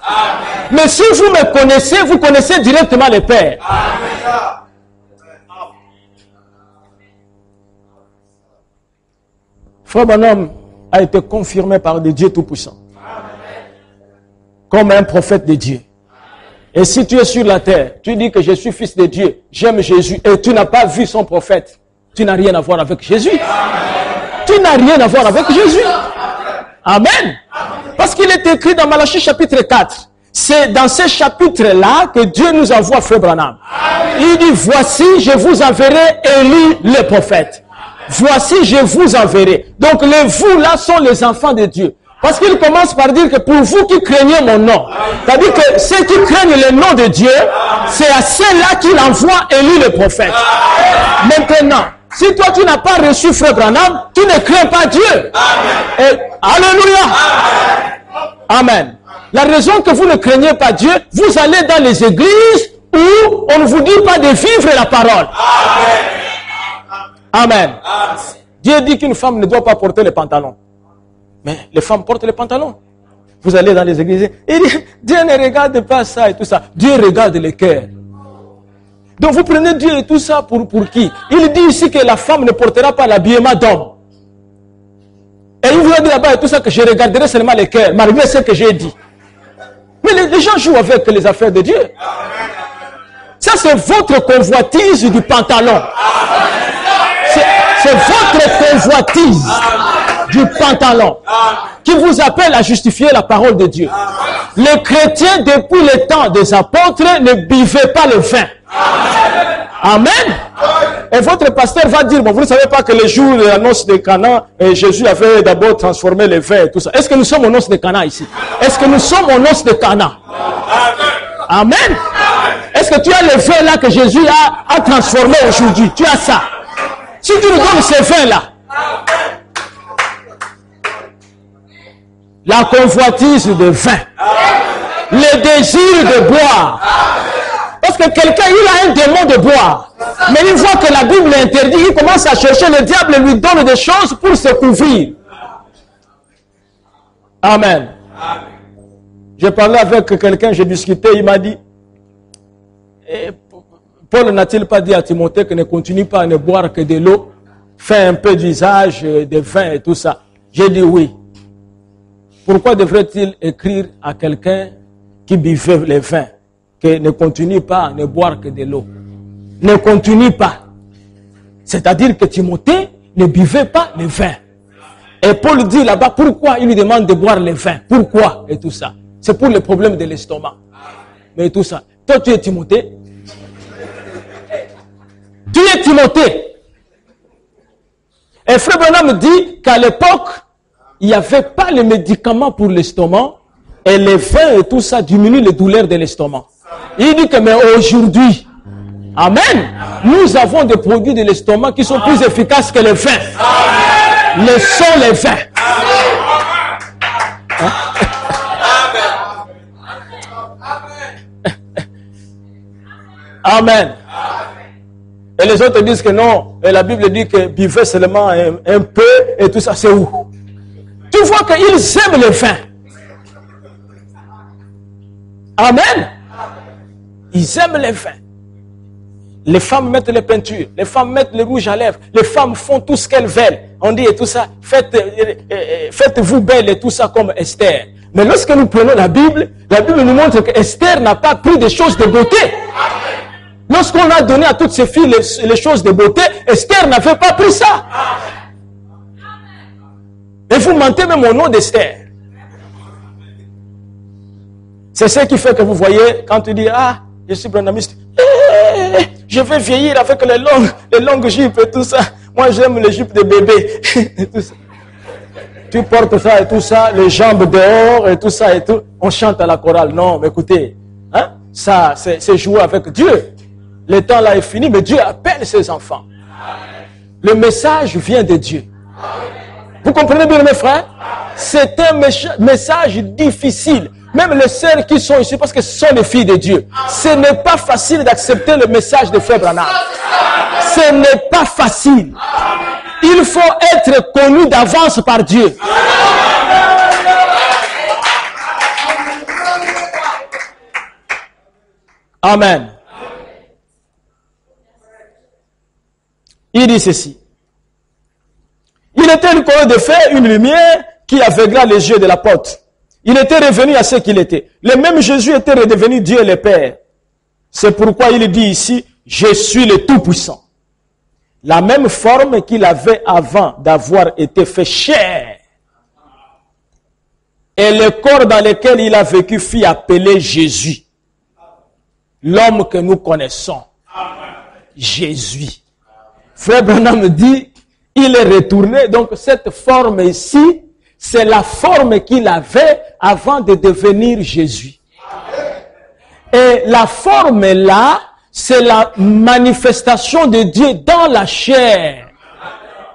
Mais si vous me connaissez, vous connaissez directement le Père. Frère Branham a été confirmé par le Dieu Tout-Puissant comme un prophète de Dieu. Et si tu es sur la terre, tu dis que je suis fils de Dieu, j'aime Jésus, et tu n'as pas vu son prophète, tu n'as rien à voir avec Jésus. Tu n'as rien à voir avec Jésus. Amen. Parce qu'il est écrit dans Malachie chapitre 4. C'est dans ce chapitre-là que Dieu nous envoie Frère Branham. Il dit, voici, je vous enverrai Élie le prophète. Voici, je vous enverrai. Donc les vous là sont les enfants de Dieu. Parce qu'il commence par dire que pour vous qui craignez mon nom, c'est-à-dire que ceux qui craignent le nom de Dieu, c'est à ceux-là qu'il envoie Élie le prophète. Maintenant, si toi tu n'as pas reçu Frère Branham, tu ne crains pas Dieu. Et, alléluia. Amen. La raison que vous ne craignez pas Dieu, vous allez dans les églises où on ne vous dit pas de vivre la parole. Amen. Dieu dit qu'une femme ne doit pas porter les pantalons. Mais les femmes portent les pantalons. Vous allez dans les églises, il dit, Dieu ne regarde pas ça et tout ça. Dieu regarde le cœur. Donc vous prenez Dieu et tout ça pour qui? Il dit ici que la femme ne portera pas l'habillement d'homme. Et il vous a dit là-bas et tout ça que je regarderai seulement le cœur, malgré ce que j'ai dit. Mais les gens jouent avec les affaires de Dieu. Ça c'est votre convoitise du pantalon. C'est votre convoitise du pantalon qui vous appelle à justifier la parole de Dieu. Les chrétiens, depuis le temps des apôtres, ne buvaient pas le vin. Amen. Et votre pasteur va dire, bon, vous ne savez pas que le jour de la noce de Cana, Jésus avait d'abord transformé le vin et tout ça. Est-ce que nous sommes aux noces de Cana ici? Est-ce que nous sommes aux noces de Cana? Amen. Est-ce que tu as le vin là que Jésus a transformé aujourd'hui? Tu as ça. Si tu nous donnes ce vin là, la convoitise de vin, le désir de boire. Parce que quelqu'un, il a un démon de boire. Mais une fois que la Bible interdit, il commence à chercher, le diable lui donne des choses pour se couvrir. Amen. J'ai parlé avec quelqu'un, j'ai discuté, il m'a dit, Paul n'a-t-il pas dit à Timothée que ne continue pas à ne boire que de l'eau, fait un peu d'usage de vin et tout ça? J'ai dit oui. Pourquoi devrait-il écrire à quelqu'un qui buvait le vin que ne continue pas à ne boire que de l'eau? Ne continue pas. C'est-à-dire que Timothée ne buvait pas le vin. Et Paul dit là-bas pourquoi il lui demande de boire le vin. Pourquoi et tout ça. C'est pour le problème de l'estomac. Mais tout ça. Toi, tu es Timothée. Tu es Timothée. Et Frère Branham dit qu'à l'époque, il n'y avait pas les médicaments pour l'estomac. Et le vin et tout ça diminue les douleurs de l'estomac. Il dit que mais aujourd'hui, amen, nous avons des produits de l'estomac qui sont plus efficaces que le vin. Le sont les vins. Amen. Et les autres disent que non. Et la Bible dit que buvez seulement un peu et tout ça. C'est où? Tu vois qu'ils aiment le vin. Amen. Ils aiment le vin. Les femmes mettent les peintures, les femmes mettent le rouge à lèvres, les femmes font tout ce qu'elles veulent. On dit et tout ça, faites-vous belle et tout ça comme Esther. Mais lorsque nous prenons la Bible nous montre que Esther n'a pas pris des choses de beauté. Lorsqu'on a donné à toutes ces filles les choses de beauté, Esther n'avait pas pris ça. Et vous mentez même au nom d'Esther. C'est ce qui fait que vous voyez, quand tu dis, ah, je suis branhamiste, je vais vieillir avec les longues jupes et tout ça. Moi, j'aime les jupes de bébé. Et tout ça. Tu portes ça et tout ça, les jambes dehors et tout ça et tout. On chante à la chorale. Non, mais écoutez, hein, ça, c'est jouer avec Dieu. Le temps là est fini, mais Dieu appelle ses enfants. Le message vient de Dieu. Vous comprenez bien, mes frères? C'est un message difficile. Même les sœurs qui sont ici, parce que ce sont les filles de Dieu. Ce n'est pas facile d'accepter le message de Frère Branham. Ce n'est pas facile. Il faut être connu d'avance par Dieu. Amen. Il dit ceci. Il était le colonne de fer, une lumière qui aveugla les yeux de l'apôtre. Il était revenu à ce qu'il était. Le même Jésus était redevenu Dieu le Père. C'est pourquoi il dit ici, je suis le Tout-Puissant. La même forme qu'il avait avant d'avoir été fait chair. Et le corps dans lequel il a vécu fut appelé Jésus. L'homme que nous connaissons. Jésus. Frère Branham dit, il est retourné. Donc cette forme ici, c'est la forme qu'il avait avant de devenir Jésus. Et la forme là, c'est la manifestation de Dieu dans la chair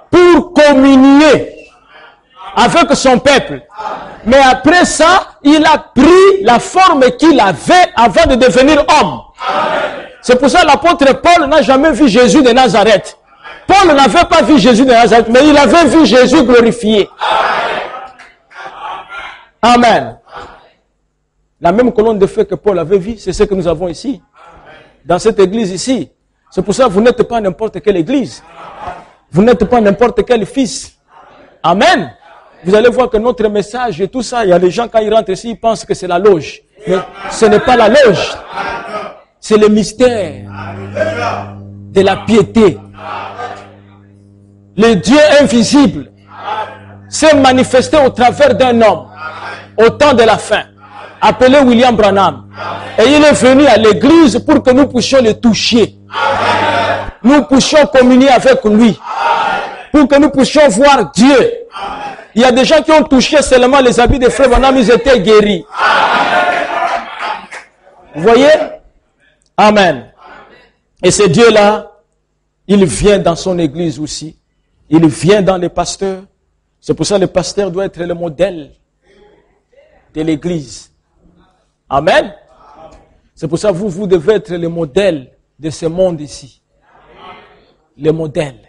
pour communier avec son peuple. Mais après ça, il a pris la forme qu'il avait avant de devenir homme. C'est pour ça que l'apôtre Paul n'a jamais vu Jésus de Nazareth. Paul n'avait pas vu Jésus de Nazareth, mais il avait vu Jésus glorifié. Amen. La même colonne de feu que Paul avait vue, c'est ce que nous avons ici. Dans cette église ici. C'est pour ça que vous n'êtes pas n'importe quelle église. Vous n'êtes pas n'importe quel fils. Amen. Vous allez voir que notre message et tout ça, il y a des gens quand ils rentrent ici, ils pensent que c'est la loge. Mais ce n'est pas la loge. C'est le mystère de la piété. Le Dieu invisible s'est manifesté au travers d'un homme au temps de la fin, appelé William Branham. Et il est venu à l'église pour que nous puissions le toucher. Nous puissions communier avec lui. Pour que nous puissions voir Dieu. Il y a des gens qui ont touché seulement les habits de Frère Branham, ils étaient guéris. Vous voyez? Amen. Et ce Dieu-là, il vient dans son église aussi. Il vient dans les pasteurs. C'est pour ça que le pasteur doit être le modèle de l'église. Amen. C'est pour ça que vous devez être le modèle de ce monde ici. Le modèle.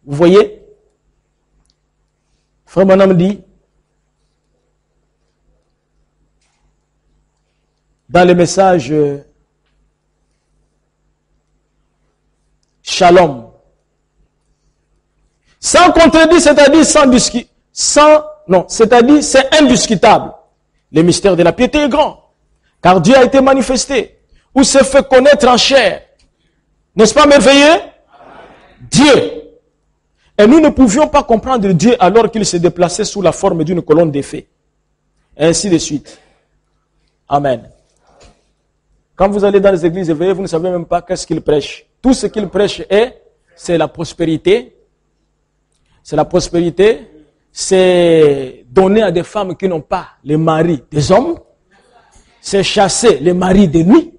Vous voyez? Frère Branham dit, dans le message Shalom, sans contredit, c'est-à-dire sans Non, c'est-à-dire, c'est indiscutable. Le mystère de la piété est grand. Car Dieu a été manifesté. Ou s'est fait connaître en chair. N'est-ce pas merveilleux? Dieu. Et nous ne pouvions pas comprendre Dieu alors qu'il se déplaçait sous la forme d'une colonne de feu. Et ainsi de suite. Amen. Quand vous allez dans les églises éveillées, vous ne savez même pas qu'est-ce qu'ils prêchent. Tout ce qu'ils prêchent c'est la prospérité. C'est la prospérité. C'est donner à des femmes qui n'ont pas les maris des hommes. C'est chasser les maris de nuit.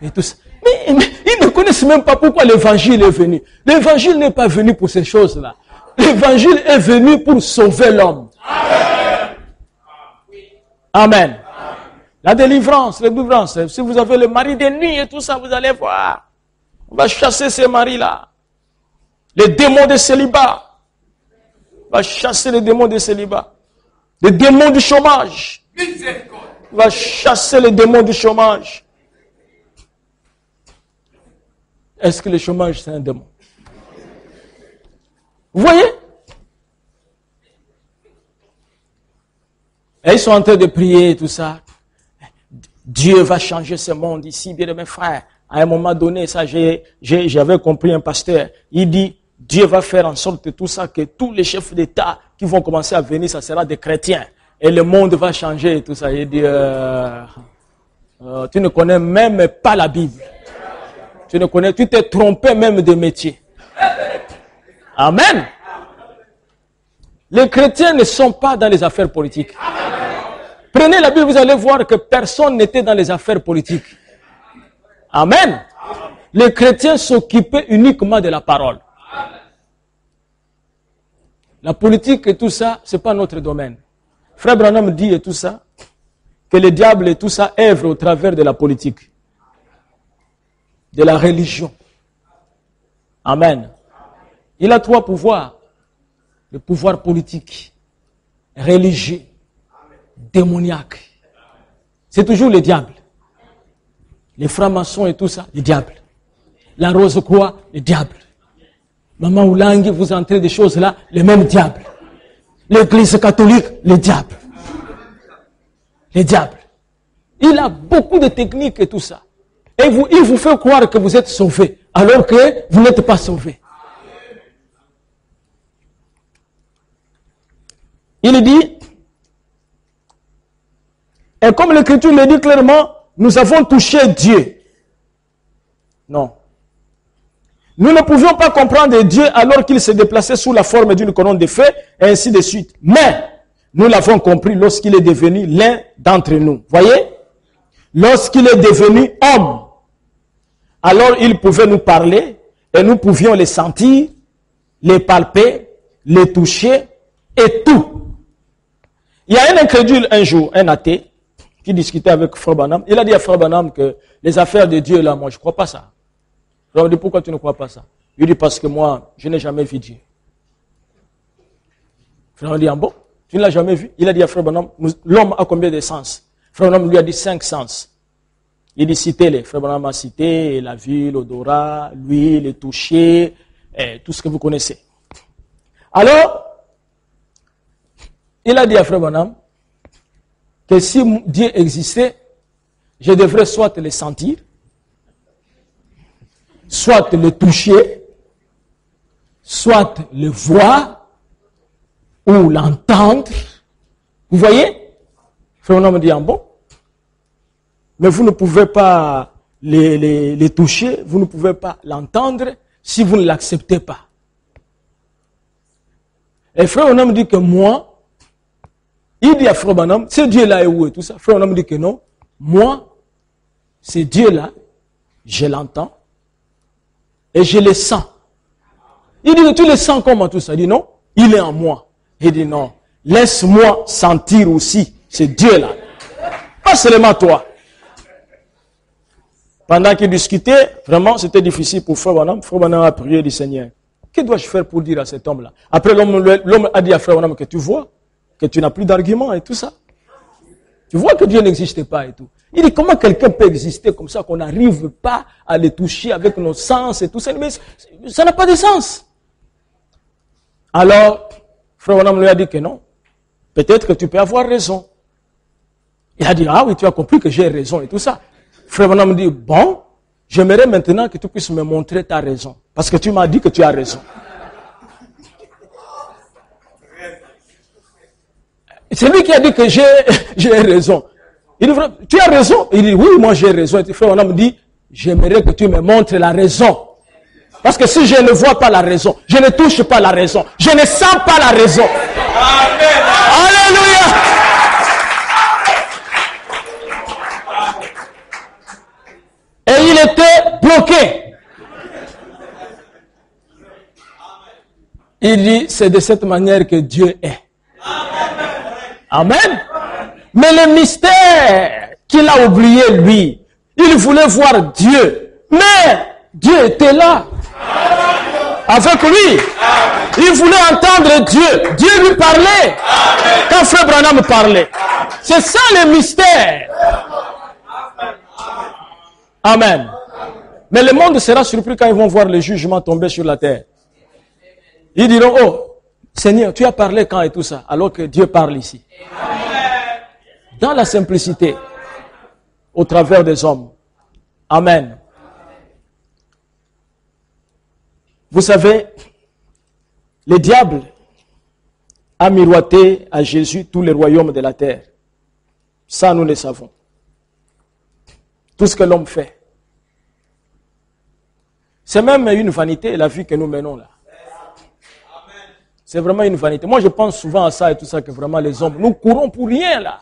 Et tout ça. Mais ils ne connaissent même pas pourquoi l'évangile est venu. L'évangile n'est pas venu pour ces choses-là. L'évangile est venu pour sauver l'homme. Amen. Amen. La délivrance. Si vous avez le mari de nuit et tout ça, vous allez voir. On va chasser ces maris-là. Les démons de célibat. On va chasser les démons de célibat. Les démons du chômage. On va chasser les démons du chômage. Est-ce que le chômage, c'est un démon? Vous voyez? Et ils sont en train de prier, tout ça. Dieu va changer ce monde ici, bien mes frères. À un moment donné, ça, j'avais compris un pasteur. Il dit, Dieu va faire en sorte que tout ça, que tous les chefs d'État qui vont commencer à venir, ça sera des chrétiens. Et le monde va changer et tout ça. Il dit, tu ne connais même pas la Bible. Tu t'es trompé même de métier. Amen. Les chrétiens ne sont pas dans les affaires politiques. Prenez la Bible, vous allez voir que personne n'était dans les affaires politiques. Amen. Les chrétiens s'occupaient uniquement de la parole. La politique et tout ça, ce n'est pas notre domaine. Frère Branham dit et tout ça, que le diable et tout ça œuvrent au travers de la politique, de la religion. Amen. Il a trois pouvoirs. Le pouvoir politique, religieux, démoniaque. C'est toujours le diable. Les francs-maçons et tout ça, le diable. La Rose-Croix, le diable. Maman Oulangi, vous entrez des choses là, le même diable. L'église catholique, le diable. Le diable. Il a beaucoup de techniques et tout ça. Et il vous fait croire que vous êtes sauvés, alors que vous n'êtes pas sauvés. Il dit, et comme l'Écriture le dit clairement, nous avons touché Dieu. Non. Nous ne pouvions pas comprendre Dieu alors qu'il se déplaçait sous la forme d'une colonne de feu, et ainsi de suite. Mais, nous l'avons compris lorsqu'il est devenu l'un d'entre nous. Voyez? Lorsqu'il est devenu homme, alors il pouvait nous parler, et nous pouvions les sentir, les palper, les toucher, et tout. Il y a un incrédule un jour, un athée, qui discutait avec Frère Branham. Il a dit à Frère Branham que les affaires de Dieu, là, moi, je ne crois pas ça. Je lui ai dit, pourquoi tu ne crois pas ça? Il dit, parce que moi, je n'ai jamais vu Dieu. Frère Branham dit, ah bon? Tu ne l'as jamais vu? Il a dit à Frère Branham, l'homme a combien de sens? Frère Branham lui a dit 5 sens. Il dit, citez-les. Frère Branham a cité la vue, l'odorat, l'huile, le toucher, et tout ce que vous connaissez. Alors, il a dit à Frère Branham que si Dieu existait, je devrais soit le sentir, soit le toucher, soit le voir, ou l'entendre. Vous voyez? Frère Branham dit, bon, mais vous ne pouvez pas les toucher, vous ne pouvez pas l'entendre si vous ne l'acceptez pas. Et Frère Branham dit que moi, il dit à Frère Branham, ce Dieu-là est où et tout ça? Frère Branham dit que non, moi, ce Dieu-là, je l'entends et je le sens. Il dit que tu le sens comment tout ça? Il dit non, il est en moi. Il dit non, laisse-moi sentir aussi ce Dieu-là. Pas seulement toi. Pendant qu'ils discutaient, vraiment, c'était difficile pour Frère Branham. Frère Branham a prié du Seigneur. Que dois-je faire pour dire à cet homme-là? Après, l'homme a dit à Frère Branham que tu vois, que tu n'as plus d'arguments et tout ça. Tu vois que Dieu n'existe pas et tout. Il dit, comment quelqu'un peut exister comme ça qu'on n'arrive pas à le toucher avec nos sens et tout ça? Mais ça n'a pas de sens. Alors, Frère Branham lui a dit que non. Peut-être que tu peux avoir raison. Il a dit, ah oui, tu as compris que j'ai raison et tout ça. Frère Branham me dit, bon, j'aimerais maintenant que tu puisses me montrer ta raison. Parce que tu m'as dit que tu as raison. C'est lui qui a dit que j'ai raison. Il dit, tu as raison? Il dit, oui, moi j'ai raison. Et frère Branham me dit, j'aimerais que tu me montres la raison. Parce que si je ne vois pas la raison, je ne touche pas la raison, je ne sens pas la raison. Amen. Alléluia. Et il était bloqué. Il dit, c'est de cette manière que Dieu est. Amen. Mais le mystère qu'il a oublié, lui, il voulait voir Dieu. Mais Dieu était là. Avec lui. Il voulait entendre Dieu. Dieu lui parlait. Quand Frère Branham parlait. C'est ça le mystère. Amen. Mais le monde sera surpris quand ils vont voir le jugement tomber sur la terre. Ils diront, oh, Seigneur, tu as parlé quand et tout ça, alors que Dieu parle ici. Dans la simplicité, au travers des hommes. Amen. Vous savez, le diable a miroité à Jésus tous les royaumes de la terre. Ça, nous le savons. Tout ce que l'homme fait. C'est même une vanité, la vie que nous menons là. C'est vraiment une vanité. Moi, je pense souvent à ça et tout ça, que vraiment les hommes, nous courons pour rien là.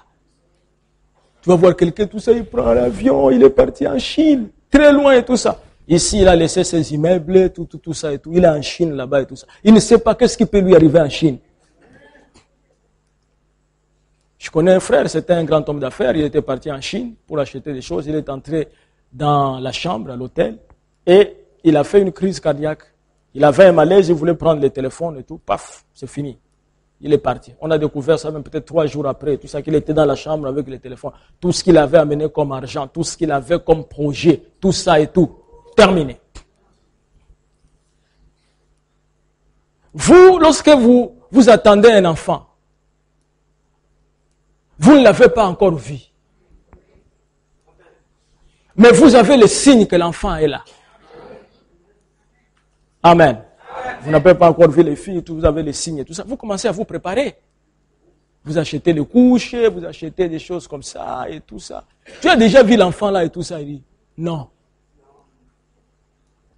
Tu vas voir quelqu'un, tout ça, il prend l'avion, il est parti en Chine, très loin et tout ça. Ici, il a laissé ses immeubles, tout ça et tout. Il est en Chine là-bas et tout ça. Il ne sait pas qu'est-ce qui peut lui arriver en Chine. Je connais un frère, c'était un grand homme d'affaires. Il était parti en Chine pour acheter des choses. Il est entré dans la chambre, à l'hôtel, et il a fait une crise cardiaque. Il avait un malaise, il voulait prendre le téléphone et tout. Paf, c'est fini. Il est parti. On a découvert ça même peut-être 3 jours après, tout ça, qu'il était dans la chambre avec le téléphone. Tout ce qu'il avait amené comme argent, tout ce qu'il avait comme projet, tout ça et tout. Terminé. Vous, lorsque vous attendez un enfant, vous ne l'avez pas encore vu. Mais vous avez le signe que l'enfant est là. Amen. Vous n'avez pas encore vu les filles, vous avez les signes et tout ça. Vous commencez à vous préparer. Vous achetez les couches, vous achetez des choses comme ça et tout ça. Tu as déjà vu l'enfant là et tout ça? Il dit, non.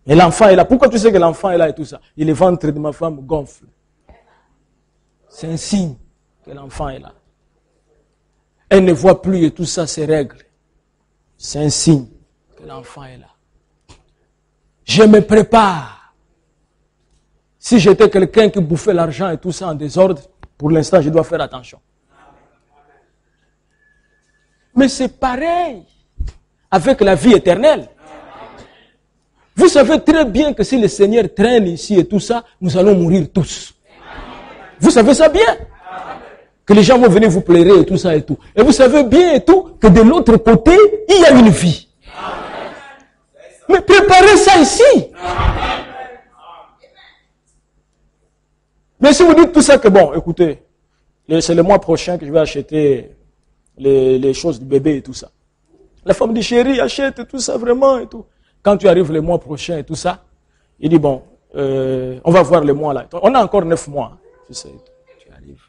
Et l'enfant est là. Pourquoi tu sais que l'enfant est là et tout ça? Et le ventre de ma femme gonfle. C'est un signe que l'enfant est là. Elle ne voit plus et tout ça, ses règles. C'est un signe que l'enfant est là. Je me prépare. Si j'étais quelqu'un qui bouffait l'argent et tout ça en désordre, pour l'instant, je dois faire attention. Mais c'est pareil avec la vie éternelle. Vous savez très bien que si le Seigneur traîne ici et tout ça, nous allons mourir tous. Vous savez ça bien? Que les gens vont venir vous plairer et tout ça et tout. Et vous savez bien et tout que de l'autre côté, il y a une vie. Mais préparez ça ici. Mais si vous dites tout ça que bon, écoutez, c'est le mois prochain que je vais acheter les choses du bébé et tout ça. La femme dit, chérie, achète tout ça vraiment et tout. Quand tu arrives le mois prochain et tout ça, il dit, bon, on va voir le mois là. On a encore 9 mois. Tu sais, tu arrives.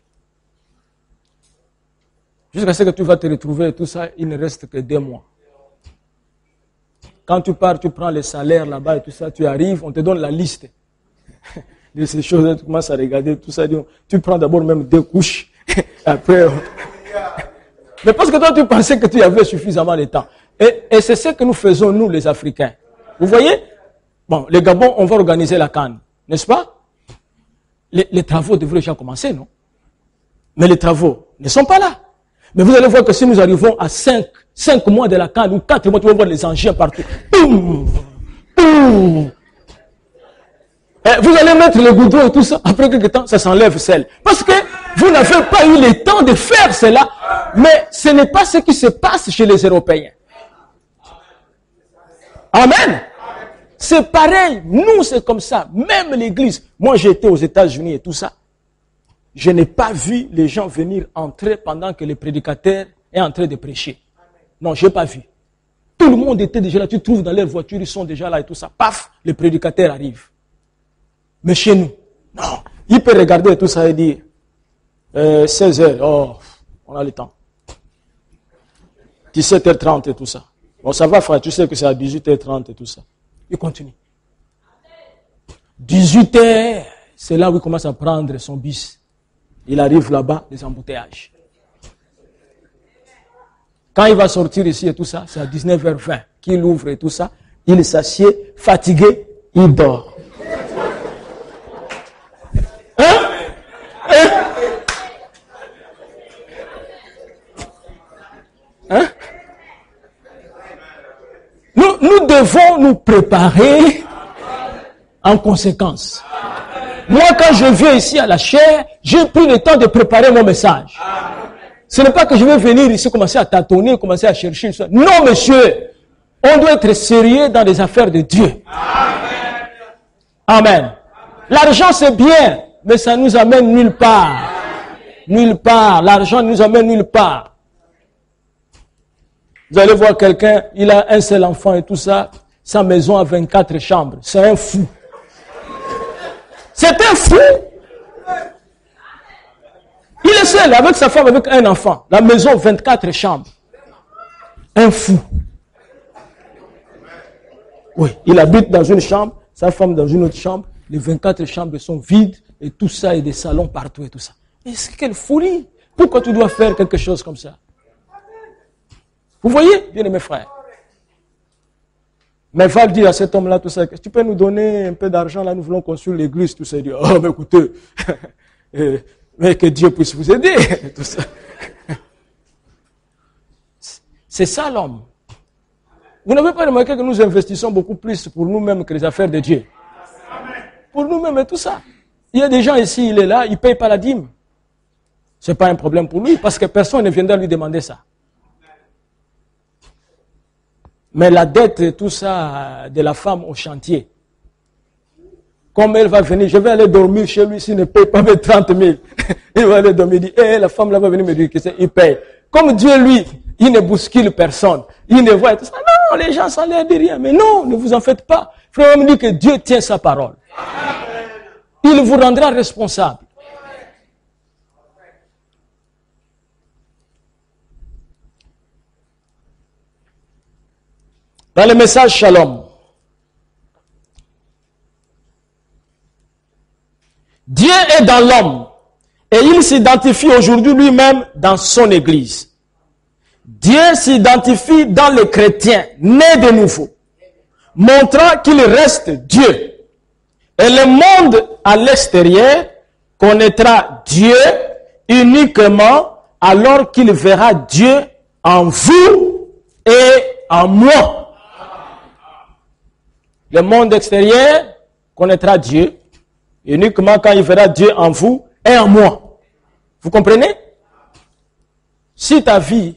Jusqu'à ce que tu vas te retrouver et tout ça, il ne reste que 2 mois. Quand tu pars, tu prends les salaires là-bas et tout ça, tu arrives, on te donne la liste de ces choses, tu commences à regarder tout ça. Tu prends d'abord même 2 couches, après... Mais parce que toi, tu pensais que tu avais suffisamment de temps. Et c'est ce que nous faisons, nous, les Africains. Vous voyez? Bon, les Gabon, on va organiser la CAN, n'est-ce pas? Les travaux devraient déjà commencer, non? Mais les travaux ne sont pas là. Mais vous allez voir que si nous arrivons à 5 mois de la CAN, ou 4 mois, tu vas voir les engins partout. Boum! Boum! Et vous allez mettre le goudron et tout ça. Après quelques temps, ça s'enlève seul. Parce que vous n'avez pas eu le temps de faire cela. Mais ce n'est pas ce qui se passe chez les Européens. Amen. C'est pareil. Nous, c'est comme ça. Même l'église. Moi, j'ai été aux États-Unis et tout ça. je n'ai pas vu les gens venir entrer pendant que le prédicateur est en train de prêcher. Non, je n'ai pas vu. Tout le monde était déjà là. Tu trouves dans leur voiture, ils sont déjà là et tout ça. Paf, le prédicateur arrive. Mais chez nous, non. Il peut regarder tout ça et dire 16 heures, oh, on a le temps. 17h30 et tout ça. Bon, ça va, frère, tu sais que c'est à 18h30 et tout ça. Il continue. 18h, c'est là où il commence à prendre son bis. Il arrive là-bas, les embouteillages. Quand il va sortir ici et tout ça, c'est à 19h20 qu'il ouvre et tout ça. Il s'assied, fatigué, il dort. Hein? Hein? Nous devons nous préparer en conséquence. Moi, quand je viens ici à la chaire, j'ai pris le temps de préparer mon message. Ce n'est pas que je vais venir ici commencer à tâtonner, commencer à chercher. Non, monsieur. On doit être sérieux dans les affaires de Dieu. Amen. L'argent, c'est bien, mais ça nous amène nulle part. Nulle part. L'argent ne nous amène nulle part. Vous allez voir quelqu'un, il a un seul enfant et tout ça, sa maison a 24 chambres. C'est un fou. C'est un fou. Il est seul avec sa femme, avec un enfant. La maison, 24 chambres. Un fou. Oui, il habite dans une chambre, sa femme dans une autre chambre. Les 24 chambres sont vides et tout ça, et des salons partout et tout ça. Mais c'est quelle folie. Pourquoi tu dois faire quelque chose comme ça? Vous voyez, bien aimés frères. Mais va le dire à cet homme-là, tout ça. Tu peux nous donner un peu d'argent, là, nous voulons construire l'église, tout ça. Il dit, oh, mais écoutez, mais que Dieu puisse vous aider, tout ça. C'est ça l'homme. Vous n'avez pas remarqué que nous investissons beaucoup plus pour nous-mêmes que les affaires de Dieu? Pour nous-mêmes et tout ça. Il y a des gens ici, il est là, il ne paye pas la dîme. Ce n'est pas un problème pour lui, parce que personne ne viendra lui demander ça. Mais la dette et tout ça de la femme au chantier, comme elle va venir, je vais aller dormir chez lui s'il ne paye pas mes 30 000. Il va aller dormir, il dit, la femme là va venir me dire qu'il paye. Comme Dieu, lui, il ne bouscule personne. Il ne voit tout ça. Non, les gens s'en l'air de rien. Mais non, ne vous en faites pas. Frère, on me dit que Dieu tient sa parole. Il vous rendra responsable. Dans le message Shalom, Dieu est dans l'homme et il s'identifie aujourd'hui lui-même dans son église. Dieu s'identifie dans les chrétiens nés de nouveau, montrant qu'il reste Dieu. Et le monde à l'extérieur connaîtra Dieu uniquement alors qu'il verra Dieu en vous et en moi. Le monde extérieur connaîtra Dieu uniquement quand il verra Dieu en vous et en moi. Vous comprenez? Si ta vie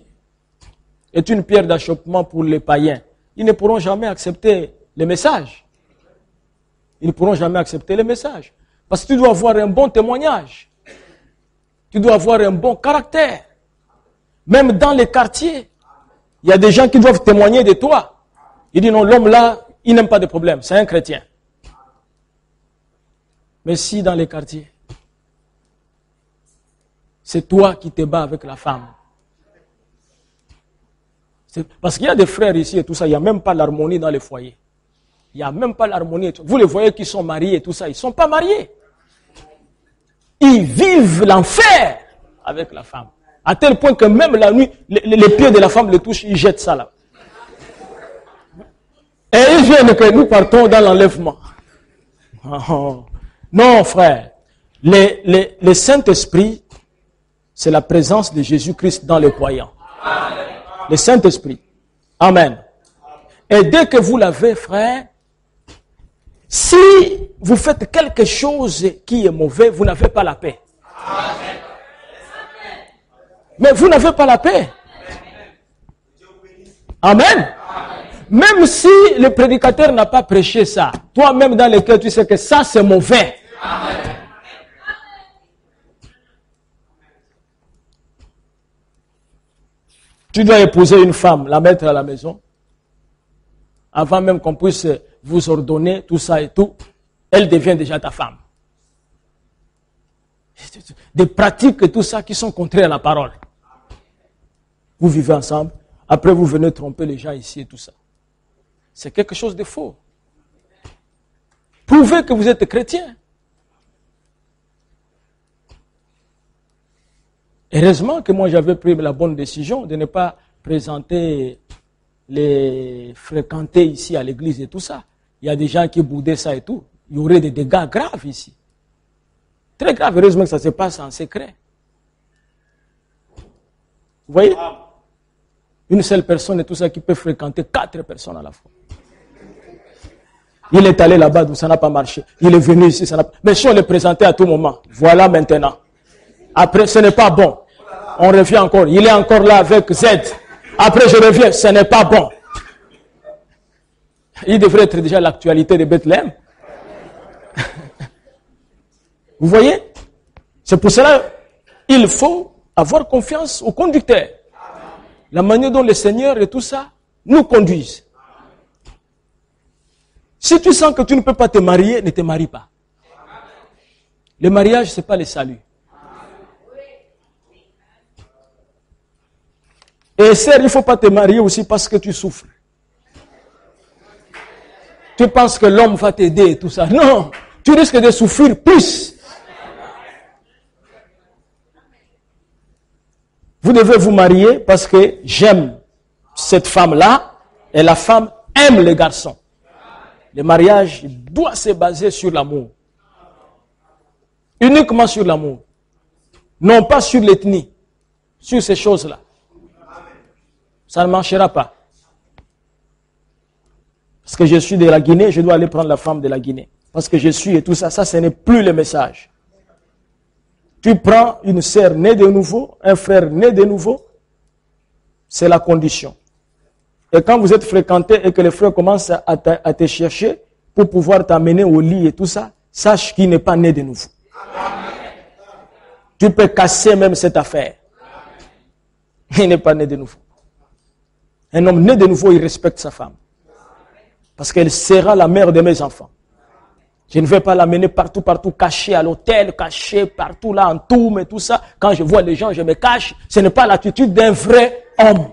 est une pierre d'achoppement pour les païens, ils ne pourront jamais accepter le message. Ils ne pourront jamais accepter le message. Parce que tu dois avoir un bon témoignage. Tu dois avoir un bon caractère. Même dans les quartiers, il y a des gens qui doivent témoigner de toi. Ils disent non, l'homme là, il n'aime pas de problème, c'est un chrétien. Mais si dans les quartiers, c'est toi qui te bats avec la femme. Parce qu'il y a des frères ici et tout ça, il n'y a même pas l'harmonie dans les foyers. Il n'y a même pas l'harmonie. Vous les voyez qui sont mariés et tout ça, ils ne sont pas mariés. Ils vivent l'enfer avec la femme. À tel point que même la nuit, les pieds de la femme les touchent, ils jettent ça là. Et ils viennent que nous partons dans l'enlèvement. Oh. Non, frère. Le Saint-Esprit, c'est la présence de Jésus-Christ dans les croyants. Le Saint-Esprit. Amen. Et dès que vous l'avez, frère, si vous faites quelque chose qui est mauvais, vous n'avez pas la paix. Mais vous n'avez pas la paix. Amen. Même si le prédicateur n'a pas prêché ça, toi-même dans le cœur, tu sais que ça c'est mauvais. Tu dois épouser une femme, la mettre à la maison, avant même qu'on puisse vous ordonner tout ça et tout, elle devient déjà ta femme. Des pratiques et tout ça qui sont contraires à la parole. Vous vivez ensemble, après vous venez tromper les gens ici et tout ça. C'est quelque chose de faux. Prouvez que vous êtes chrétien. Heureusement que moi j'avais pris la bonne décision de ne pas présenter les fréquenter ici à l'église et tout ça. Il y a des gens qui boudaient ça et tout. Il y aurait des dégâts graves ici. Très grave, heureusement que ça se passe en secret. Vous voyez? Une seule personne et tout ça qui peut fréquenter 4 personnes à la fois. Il est allé là-bas d'où ça n'a pas marché. Il est venu ici, ça n'a pas... Mais si on le présentait à tout moment, voilà maintenant. Après, ce n'est pas bon. On revient encore. Il est encore là avec Z. Après, je reviens, ce n'est pas bon. Il devrait être déjà l'actualité de Bethléem. Vous voyez? C'est pour cela qu'il faut avoir confiance au conducteur. La manière dont le Seigneur et tout ça nous conduisent. Si tu sens que tu ne peux pas te marier, ne te marie pas. Le mariage, ce n'est pas le salut. Et sœur, il ne faut pas te marier aussi parce que tu souffres. Tu penses que l'homme va t'aider et tout ça. Non, tu risques de souffrir plus. Vous devez vous marier parce que j'aime cette femme-là et la femme aime le garçon. Le mariage doit se baser sur l'amour. Uniquement sur l'amour. Non pas sur l'ethnie. Sur ces choses-là. Ça ne marchera pas. Parce que je suis de la Guinée, je dois aller prendre la femme de la Guinée. Parce que je suis et tout ça, ça ce n'est plus le message. Tu prends une sœur née de nouveau, un frère né de nouveau, c'est la condition. Et quand vous êtes fréquenté et que les frères commencent à te chercher pour pouvoir t'amener au lit et tout ça, sache qu'il n'est pas né de nouveau. Tu peux casser même cette affaire. Il n'est pas né de nouveau. Un homme né de nouveau, il respecte sa femme. Parce qu'elle sera la mère de mes enfants. Je ne vais pas l'amener partout, caché à l'hôtel, caché partout là, en tout, mais tout ça. Quand je vois les gens, je me cache. Ce n'est pas l'attitude d'un vrai homme.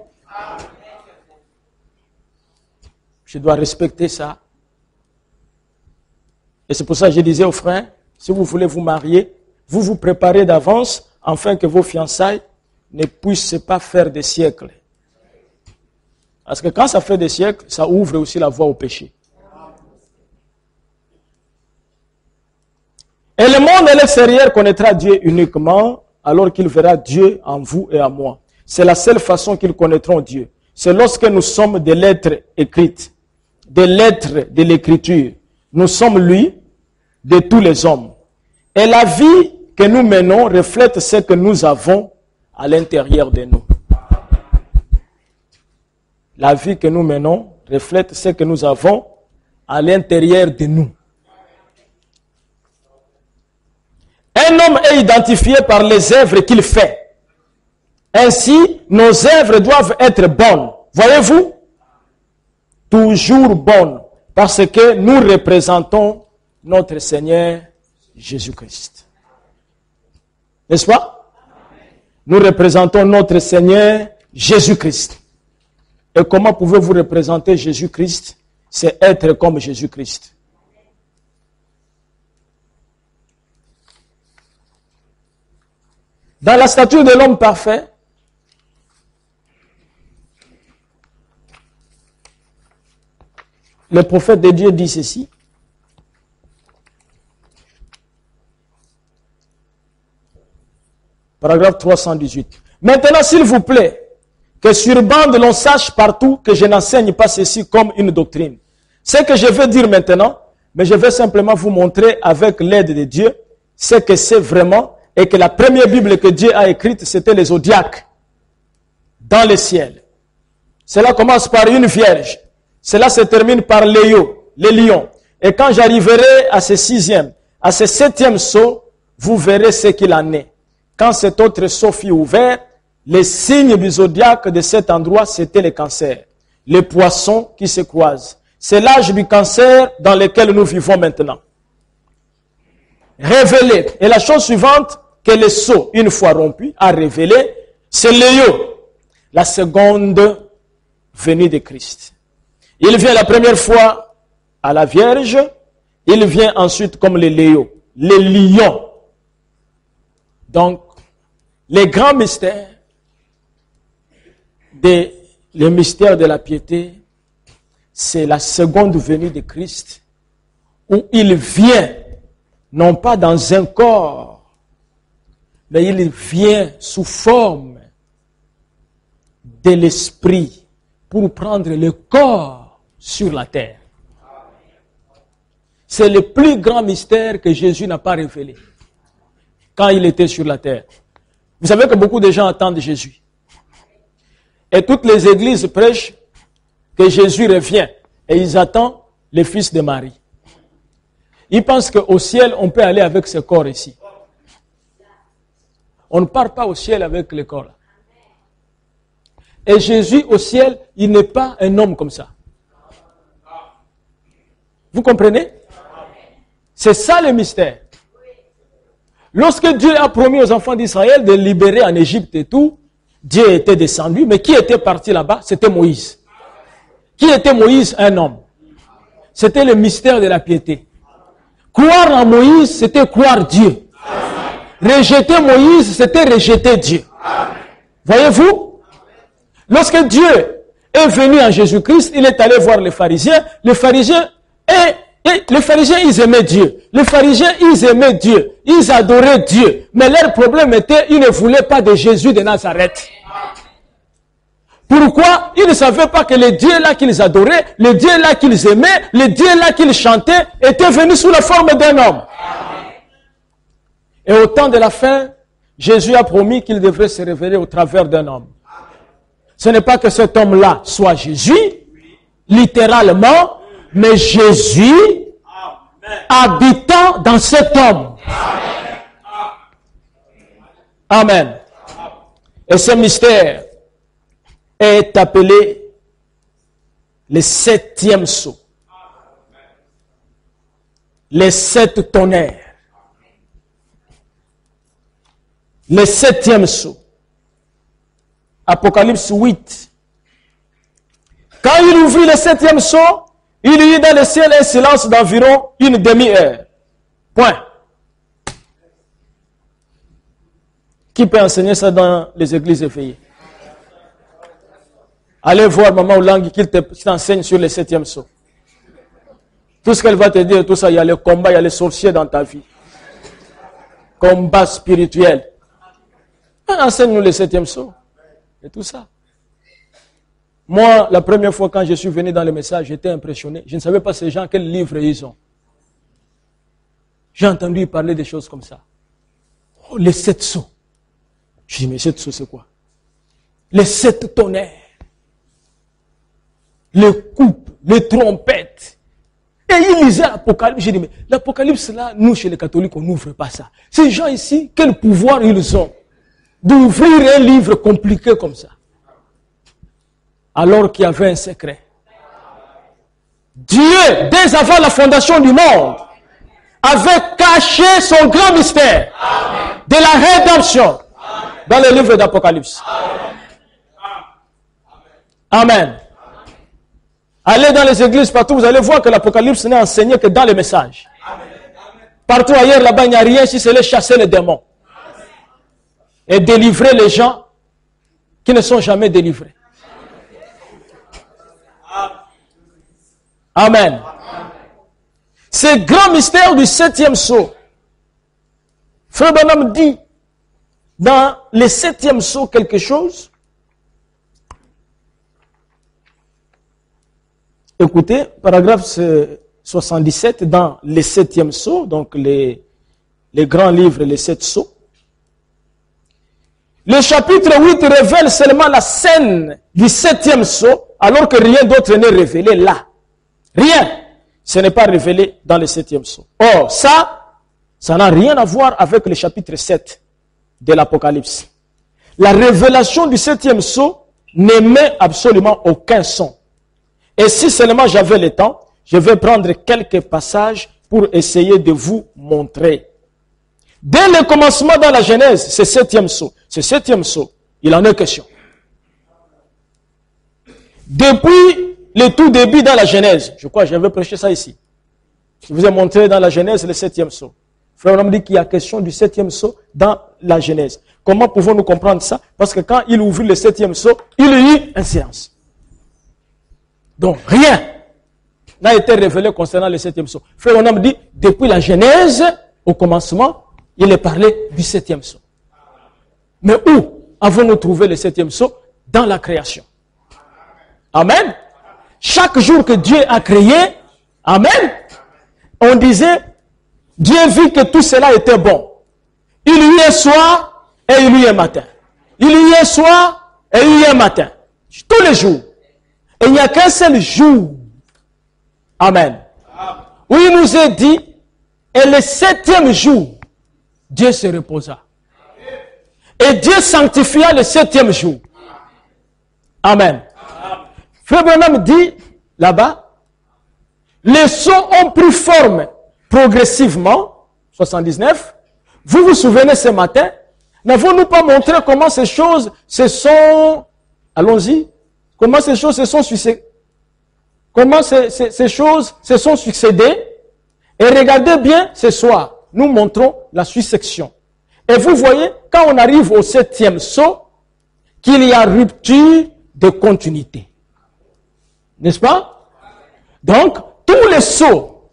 Je dois respecter ça. Et c'est pour ça que je disais aux frères, si vous voulez vous marier, vous vous préparez d'avance, afin que vos fiançailles ne puissent pas faire des siècles. Parce que quand ça fait des siècles, ça ouvre aussi la voie au péché. Et le monde à l'extérieur connaîtra Dieu uniquement alors qu'il verra Dieu en vous et en moi. C'est la seule façon qu'ils connaîtront Dieu. C'est lorsque nous sommes des lettres écrites, des lettres de l'écriture. Nous sommes lui de tous les hommes. Et la vie que nous menons reflète ce que nous avons à l'intérieur de nous. La vie que nous menons reflète ce que nous avons à l'intérieur de nous. Un homme est identifié par les œuvres qu'il fait. Ainsi, nos œuvres doivent être bonnes. Voyez-vous? Toujours bonnes. Parce que nous représentons notre Seigneur Jésus-Christ. N'est-ce pas? Nous représentons notre Seigneur Jésus-Christ. Et comment pouvez-vous représenter Jésus-Christ? C'est être comme Jésus-Christ. Dans la stature de l'homme parfait, le prophète de Dieu dit ceci. Paragraphe 318. Maintenant, s'il vous plaît, que sur bande l'on sache partout que je n'enseigne pas ceci comme une doctrine. Ce que je veux dire maintenant, mais je vais simplement vous montrer avec l'aide de Dieu ce que c'est vraiment et que la première Bible que Dieu a écrite, c'était les zodiaques dans le ciel. Cela commence par une vierge. Cela se termine par les lions. Et quand j'arriverai à ce 6e, à ce 7e sceau, vous verrez ce qu'il en est. Quand cet autre sceau fut ouvert, Les signes du zodiaque de cet endroit, c'était les cancers. Les poissons qui se croisent. C'est l'âge du cancer dans lequel nous vivons maintenant. Révélé. Et la chose suivante, que le sceau, une fois rompu, a révélé, c'est Léo, la seconde venue de Christ. Il vient la première fois à la Vierge, il vient ensuite comme le Léo, les lions. Donc, les grands mystères, le mystère de la piété, c'est la seconde venue de Christ, où il vient, non pas dans un corps, mais il vient sous forme de l'esprit pour prendre le corps sur la terre. C'est le plus grand mystère que Jésus n'a pas révélé quand il était sur la terre. Vous savez que beaucoup de gens attendent Jésus. Et toutes les églises prêchent que Jésus revient. Et ils attendent le fils de Marie. Ils pensent qu'au ciel, on peut aller avec ce corps ici. On ne part pas au ciel avec le corps là. Et Jésus au ciel, il n'est pas un homme comme ça. Vous comprenez? C'est ça le mystère. Lorsque Dieu a promis aux enfants d'Israël de libérer en Égypte et tout, Dieu était descendu, mais qui était parti là-bas? C'était Moïse. Qui était Moïse? Un homme. C'était le mystère de la piété. Croire en Moïse, c'était croire Dieu. Rejeter Moïse, c'était rejeter Dieu. Voyez-vous? Lorsque Dieu est venu en Jésus-Christ, il est allé voir les pharisiens. Les pharisiens, ils aimaient Dieu. Les pharisiens, ils aimaient Dieu. Ils adoraient Dieu. Mais leur problème était, ils ne voulaient pas de Jésus de Nazareth. Pourquoi? Ils ne savaient pas que le Dieu là qu'ils adoraient, le Dieu là qu'ils aimaient, le Dieu là qu'ils chantaient, était venu sous la forme d'un homme. Et au temps de la fin, Jésus a promis qu'il devrait se révéler au travers d'un homme. Ce n'est pas que cet homme-là soit Jésus, littéralement, mais Jésus habitant dans cet homme. Amen. Et ce mystère est appelé le septième sceau. Les 7 tonnerres. Le septième sceau. Apocalypse 8. Quand il ouvrit le 7e sceau, il y eut dans le ciel un silence d'environ une demi-heure. Point. Qui peut enseigner ça dans les églises éveillées? Allez voir maman Oulangi qui t'enseigne sur le 7e sceau. Tout ce qu'elle va te dire, tout ça, il y a le combat, il y a les sorciers dans ta vie. Combat spirituel. Enseigne-nous le 7e sceau. Et tout ça. Moi, la première fois quand je suis venu dans le message, j'étais impressionné. Je ne savais pas ces gens quel livre ils ont. J'ai entendu parler des choses comme ça. Oh, les 7 sceaux. Je dis, mais 7 sceaux, c'est quoi? Les 7 tonnerres. Les coupes, les trompettes. Et il lisait l'Apocalypse. J'ai dit, mais l'Apocalypse là, nous chez les catholiques, on n'ouvre pas ça. Ces gens ici, quel pouvoir ils ont d'ouvrir un livre compliqué comme ça? Alors qu'il y avait un secret. Dieu, dès avant la fondation du monde, avait caché son grand mystère de la rédemption dans le livre d'Apocalypse. Amen. Allez dans les églises partout, vous allez voir que l'Apocalypse n'est enseigné que dans les messages. Partout ailleurs, là-bas, il n'y a rien si c'est chasser les démons. Et délivrer les gens qui ne sont jamais délivrés. Amen. C'est le grand mystère du 7e sceau. Frère Branham dit dans le 7e sceau quelque chose. Écoutez, paragraphe 77 dans le 7e sceau, donc les grands livres, les 7 sceaux. Le chapitre 8 révèle seulement la scène du 7e sceau, alors que rien d'autre n'est révélé là. Rien. Ce n'est pas révélé dans le 7e sceau. Or, ça n'a rien à voir avec le chapitre 7 de l'Apocalypse. la révélation du 7e sceau n'émet absolument aucun son. Et si seulement j'avais le temps, je vais prendre quelques passages pour essayer de vous montrer. Dès le commencement dans la Genèse, c'est 7e sceau. Ce 7e sceau, il en est question. Depuis le tout début dans la Genèse, je crois que j'avais prêché ça ici. Je vous ai montré dans la Genèse le 7e sceau. Frère Branham dit qu'il y a question du 7e sceau dans la Genèse. Comment pouvons-nous comprendre ça? Parce que quand il ouvrit le 7e sceau, il y eut un silence. Donc rien n'a été révélé concernant le 7e sceau. Frère Branham dit, depuis la Genèse, au commencement, il est parlé du 7e sceau. Mais où avons-nous trouvé le 7e sceau? Dans la création. Amen. Chaque jour que Dieu a créé, amen, on disait, Dieu vit que tout cela était bon. Il y eut un soir et il y eut un matin. Il y eut un soir et il y eut un matin. Tous les jours. Et il n'y a qu'un seul jour. Amen. Où il nous est dit, et le 7e jour, Dieu se reposa. Et Dieu sanctifia le 7e jour. Amen. Frère Branham dit, là-bas, les sceaux ont pris forme progressivement, 79. Vous vous souvenez ce matin, n'avons-nous pas montré comment ces choses se sont, allons-y, comment ces choses se sont succédées, comment ces choses se sont succédées, et regardez bien ce soir, nous montrons la succession. Et vous voyez, quand on arrive au 7e sceau, qu'il y a rupture de continuité. N'est-ce pas? Donc, tous les sceaux,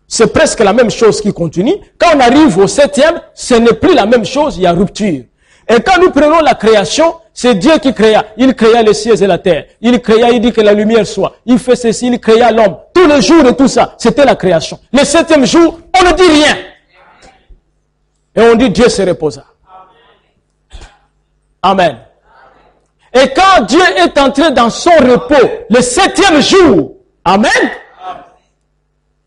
c'est presque la même chose qui continue. Quand on arrive au 7e, ce n'est plus la même chose, il y a rupture. Et quand nous prenons la création, c'est Dieu qui créa. Il créa les cieux et la terre. Il créa, il dit que la lumière soit. Il fait ceci, il créa l'homme. Tous les jours et tout ça, c'était la création. Le 7e jour, on ne dit rien. Et on dit Dieu se reposa. Amen. Et quand Dieu est entré dans son repos, le 7e jour, amen,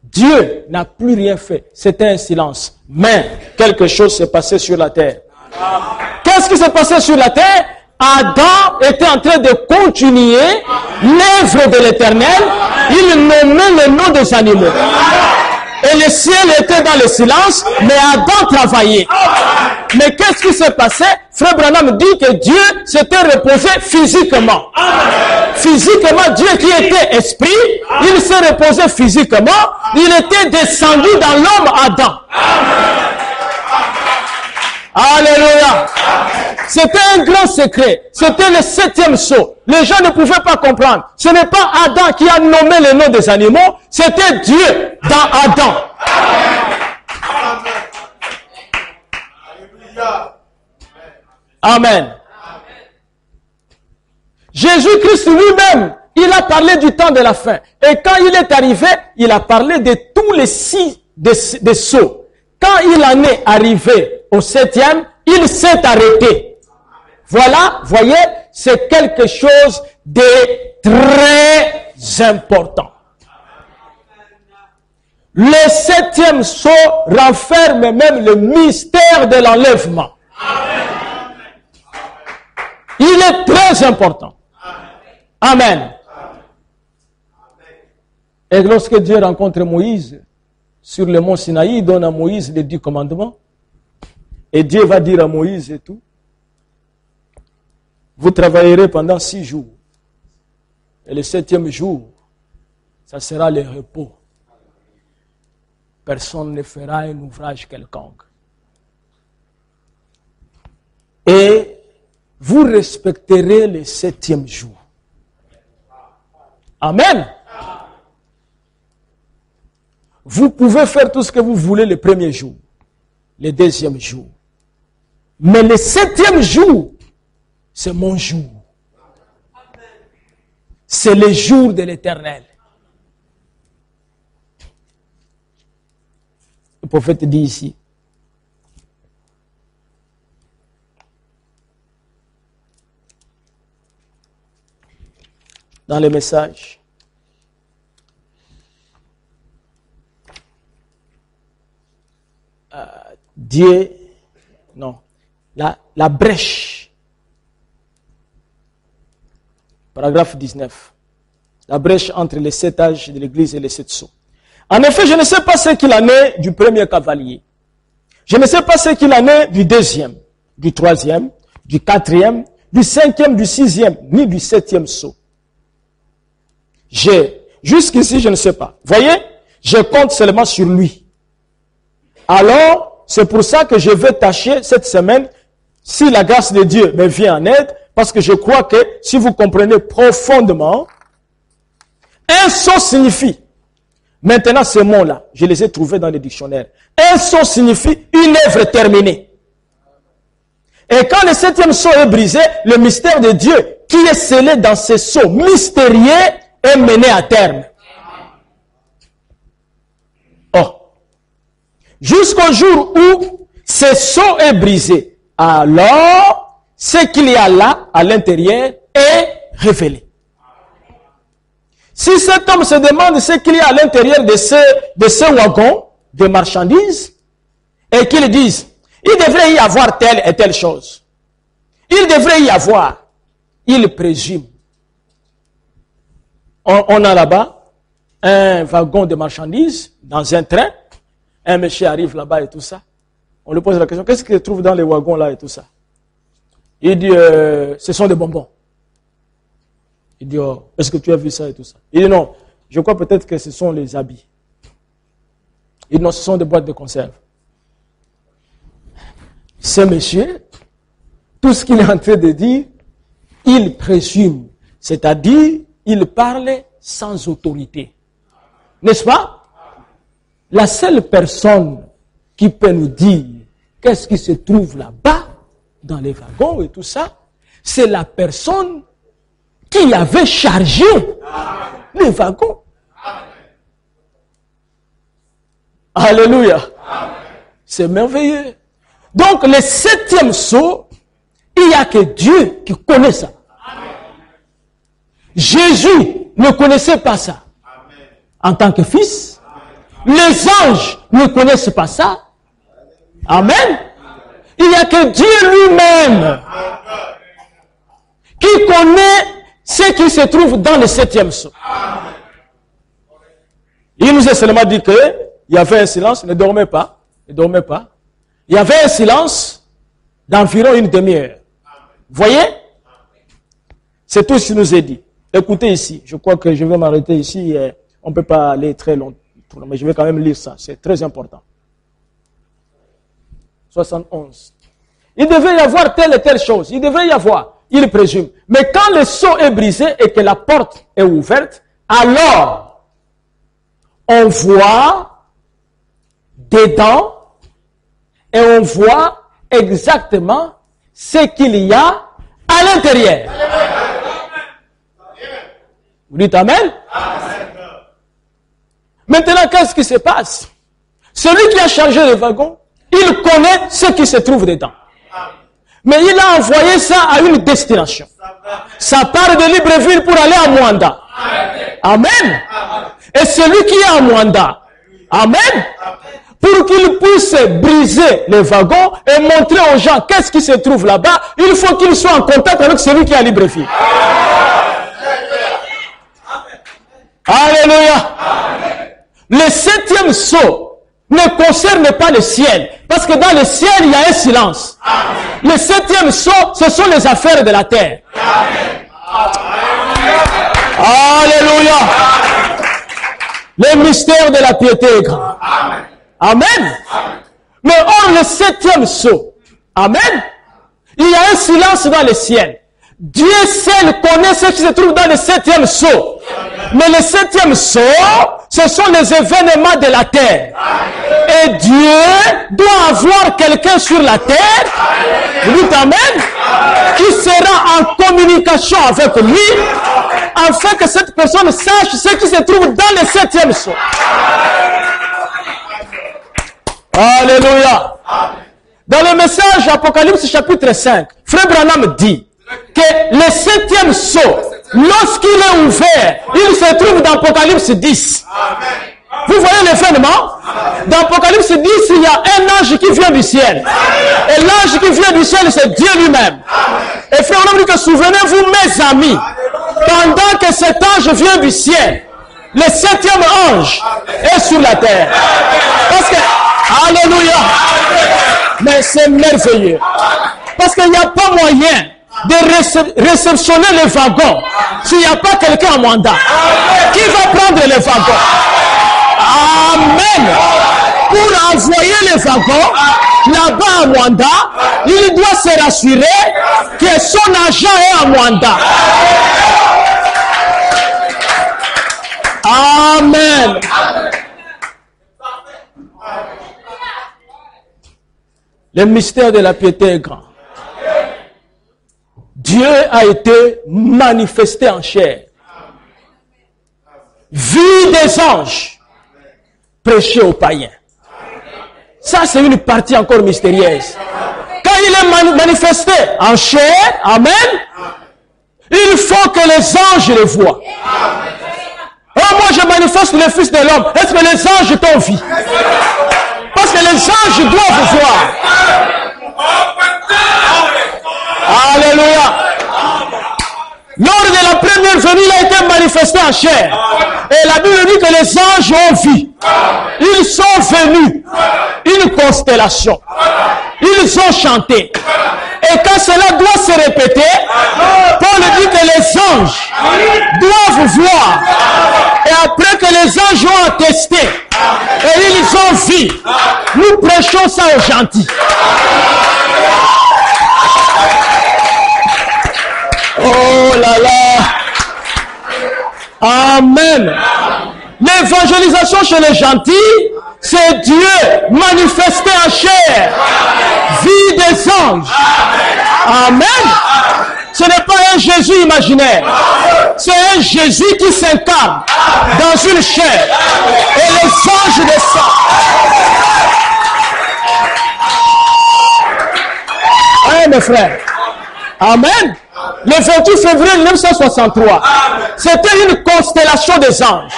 Dieu n'a plus rien fait. C'était un silence. Mais quelque chose s'est passé sur la terre. Qu'est-ce qui s'est passé sur la terre? Adam était en train de continuer l'œuvre de l'Éternel. Il nommait le nom des animaux. Et le ciel était dans le silence, mais Adam travaillait. Mais qu'est-ce qui s'est passé? Frère Branham dit que Dieu s'était reposé physiquement. Physiquement, Dieu qui était esprit, il s'est reposé physiquement. Il était descendu dans l'homme Adam. Alléluia. C'était un grand secret. C'était le 7e sceau. Les gens ne pouvaient pas comprendre. Ce n'est pas Adam qui a nommé le nom des animaux. C'était Dieu dans Adam. Amen. Jésus-Christ lui-même, il a parlé du temps de la fin. Et quand il est arrivé, il a parlé de tous les 6 des sceaux. Quand il en est arrivé au 7e, il s'est arrêté. Voilà, voyez, c'est quelque chose de très important. Le 7e sceau renferme même le mystère de l'enlèvement. Il est très important. Amen. Et lorsque Dieu rencontre Moïse sur le mont Sinaï, il donne à Moïse les 10 commandements. Et Dieu va dire à Moïse et tout, vous travaillerez pendant 6 jours. Et le 7e jour, ça sera le repos. Personne ne fera un ouvrage quelconque. Et vous respecterez le 7e jour. Amen. Vous pouvez faire tout ce que vous voulez le premier jour, le deuxième jour. Mais le 7e jour, c'est mon jour. C'est le jour de l'Éternel. Le prophète dit ici, dans le message, Dieu, non, la brèche Paragraphe 19. La brèche entre les 7 âges de l'Église et les 7 sceaux. En effet, je ne sais pas ce qu'il en est du premier cavalier. Je ne sais pas ce qu'il en est du deuxième, du troisième, du quatrième, du cinquième, du sixième, ni du 7e sceau. Jusqu'ici, je ne sais pas. Voyez, je compte seulement sur lui. Alors, c'est pour ça que je vais tâcher cette semaine, si la grâce de Dieu me vient en aide, parce que je crois que si vous comprenez profondément, un sceau signifie, maintenant ces mots-là, je les ai trouvés dans les dictionnaires, un sceau signifie une œuvre terminée. Et quand le 7e sceau est brisé, le mystère de Dieu qui est scellé dans ces sceaux mystérieux est mené à terme. Oh. Jusqu'au jour où ce sceau est brisé, alors ce qu'il y a là, à l'intérieur, est révélé. Si cet homme se demande ce qu'il y a à l'intérieur de ce wagon de marchandises, et qu'il dise, il devrait y avoir telle et telle chose. Il devrait y avoir. Il présume. On a là-bas un wagon de marchandises dans un train. Un monsieur arrive là-bas et tout ça. On lui pose la question, qu'est-ce qu'il trouve dans les wagons là et tout ça? Il dit, ce sont des bonbons. Il dit, oh, est-ce que tu as vu ça et tout ça? Il dit, non, je crois peut-être que ce sont les habits. Il dit, non, ce sont des boîtes de conserve. Ce monsieur, tout ce qu'il est en train de dire, il présume. C'est-à-dire, il parle sans autorité. N'est-ce pas? La seule personne qui peut nous dire qu'est-ce qui se trouve là-bas, dans les wagons et tout ça, c'est la personne qui avait chargé les wagons. Alléluia. C'est merveilleux. Donc, le 7e sceau, il n'y a que Dieu qui connaît ça. Jésus ne connaissait pas ça. En tant que fils, les anges ne connaissent pas ça. Amen. Il n'y a que Dieu lui-même qui connaît ce qui se trouve dans le 7e sceau. Il nous a seulement dit qu'il y avait un silence, ne dormez pas, ne dormez pas. Il y avait un silence d'environ une demi-heure. Voyez? C'est tout ce qu'il nous est dit. Écoutez ici, je crois que je vais m'arrêter ici. On ne peut pas aller très longtemps, mais je vais quand même lire ça. C'est très important. 71. Il devait y avoir telle et telle chose. Il devrait y avoir. Il présume. Mais quand le sceau est brisé et que la porte est ouverte, alors on voit dedans et on voit exactement ce qu'il y a à l'intérieur. Vous dites Amen? Maintenant, qu'est-ce qui se passe? Celui qui a chargé le wagon, il connaît ce qui se trouve dedans. Mais il a envoyé ça à une destination. Ça part de Libreville pour aller à Mwanda. Amen. Et celui qui est à Mwanda, amen, pour qu'il puisse briser les wagons et montrer aux gens qu'est-ce qui se trouve là-bas, il faut qu'il soit en contact avec celui qui est à Libreville. Alléluia. Le 7e sceau ne concerne pas le ciel. Parce que dans le ciel, il y a un silence. Le 7e sceau, ce sont les affaires de la terre. Alléluia. Le mystère de la piété est grand. Amen. Mais or, le 7e sceau, amen, il y a un silence dans le ciel. Dieu seul connaît ce qui se trouve dans le 7e sceau. Mais le 7e sceau, ce sont les événements de la terre. Et Dieu doit avoir quelqu'un sur la terre, vous dites Amen, qui sera en communication avec lui, afin que cette personne sache ce qui se trouve dans le 7e sceau. Alléluia. Dans le message Apocalypse chapitre 5, Frère Branham dit que le 7e sceau, lorsqu'il est ouvert, il se trouve dans Apocalypse 10. Vous voyez l'événement? Dans Apocalypse 10, il y a un ange qui vient du ciel. Et l'ange qui vient du ciel, c'est Dieu lui-même. Et frère, on a dit que souvenez-vous, mes amis, Pendant que cet ange vient du ciel, le 7e ange est sur la terre. Parce que, alléluia, mais c'est merveilleux. Parce qu'il n'y a pas moyen de réceptionner les wagons s'il n'y a pas quelqu'un en mandat. Qui va prendre les wagons? Amen. Pour envoyer les wagons là-bas à Mwanda, il doit se rassurer que son agent est à Mwanda. Amen. Le mystère de la piété est grand. Dieu a été manifesté en chair. Vu des anges prêcher aux païens. Ça, c'est une partie encore mystérieuse. Quand il est manifesté en chair, amen, il faut que les anges le voient. Oh, moi, je manifeste le Fils de l'homme. Est-ce que les anges t'ont vu? Parce que les anges doivent voir. Alléluia. Lors de la première venue, il a été manifesté en chair. Et la Bible dit que les anges ont vu. Ils sont venus. Une constellation. Ils ont chanté. Et quand cela doit se répéter, Paul dit que les anges doivent voir. Et après que les anges ont attesté, et ils ont vu, nous prêchons ça aux gentils. Oh là là. Amen. L'évangélisation chez les gentils, c'est Dieu manifesté en chair. Vie des anges. Amen. Ce n'est pas un Jésus imaginaire. C'est un Jésus qui s'incarne dans une chair. Et les anges descendent. Hein, mes frères. Amen. Le 28 février 1963, c'était une constellation des anges.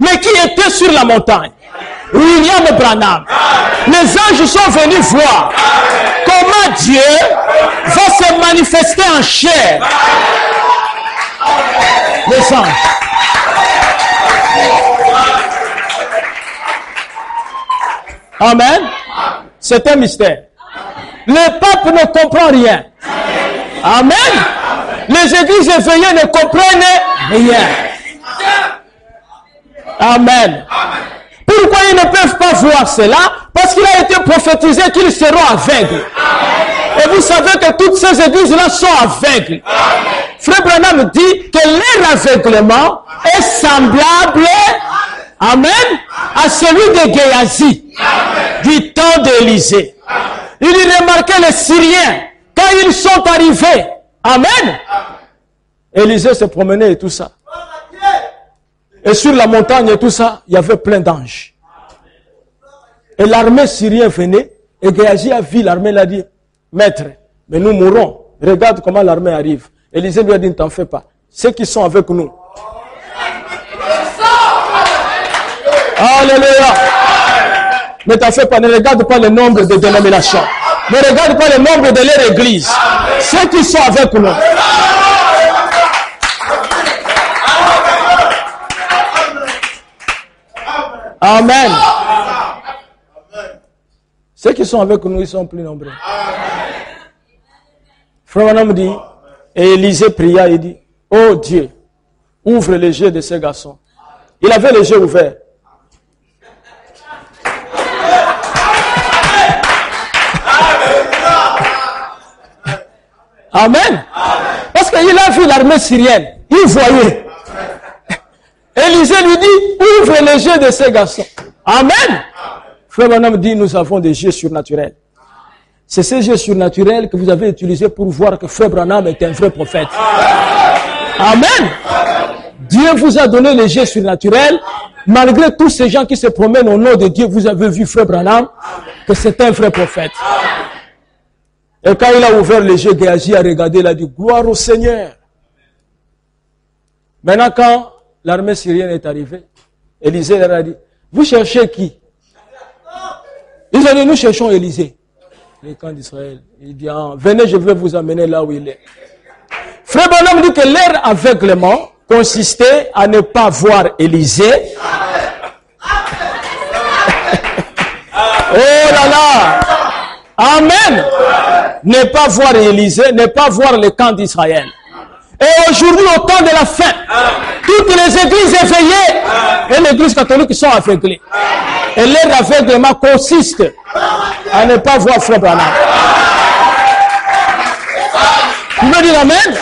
Mais qui était sur la montagne? William Branham. Les anges sont venus voir comment Dieu va se manifester en chair. Les anges. Amen. C'est un mystère. Le pape ne comprend rien. Amen. Les églises éveillées ne comprennent rien. Amen. Pourquoi ils ne peuvent pas voir cela? Parce qu'il a été prophétisé qu'ils seront aveugles. Et vous savez que toutes ces églises-là sont aveugles. Frère Branham dit que leur aveuglement est semblable, amen, à celui de Géasi, du temps d'Élisée. Il remarquait les Syriens, quand ils sont arrivés, amen, Élisée se promenait et tout ça. Et sur la montagne et tout ça, il y avait plein d'anges. Et l'armée syrienne venait, et Géasi a vu l'armée, il a dit, maître, mais nous mourrons. Regarde comment l'armée arrive. Élisée lui a dit, ne t'en fais pas. Ceux qui sont avec nous. Alléluia. Ne t'en fais pas, ne regarde pas le nombre de dénominations. Ne regarde pas le nombre de leur église. Ceux qui sont avec nous. Amen. Ceux qui sont avec nous, ils sont plus nombreux. Frère Branham dit, et Élisée pria, il dit, oh Dieu, ouvre les yeux de ces garçons. Il avait les yeux ouverts. Amen. Parce qu'il a vu l'armée syrienne. Il voyait. Élisée lui dit, ouvre les yeux de ces garçons. Amen. Frère Branham dit, nous avons des yeux surnaturels. C'est ces yeux surnaturels que vous avez utilisés pour voir que Frère Branham est un vrai prophète. Amen. Dieu vous a donné les yeux surnaturels. Malgré tous ces gens qui se promènent au nom de Dieu, vous avez vu Frère Branham que c'est un vrai prophète. Et quand il a ouvert les yeux, Géasi a regardé, il a dit, gloire au Seigneur. Maintenant, quand l'armée syrienne est arrivée, Élisée leur a dit, vous cherchez qui? Ils ont dit, nous cherchons Élisée. Les camps d'Israël. Il dit, ah, venez, je vais vous amener là où il est. Frère Branham dit que leur aveuglement consistait à ne pas voir Élisée. Oh là là! Amen! Ne pas voir Élisée, ne pas voir le camp d'Israël. Et aujourd'hui, au temps de la fin, toutes les églises éveillées et les églises catholiques sont aveuglées. Et leur aveuglement consiste à ne pas voir Frère Branham. Vous me dites amen?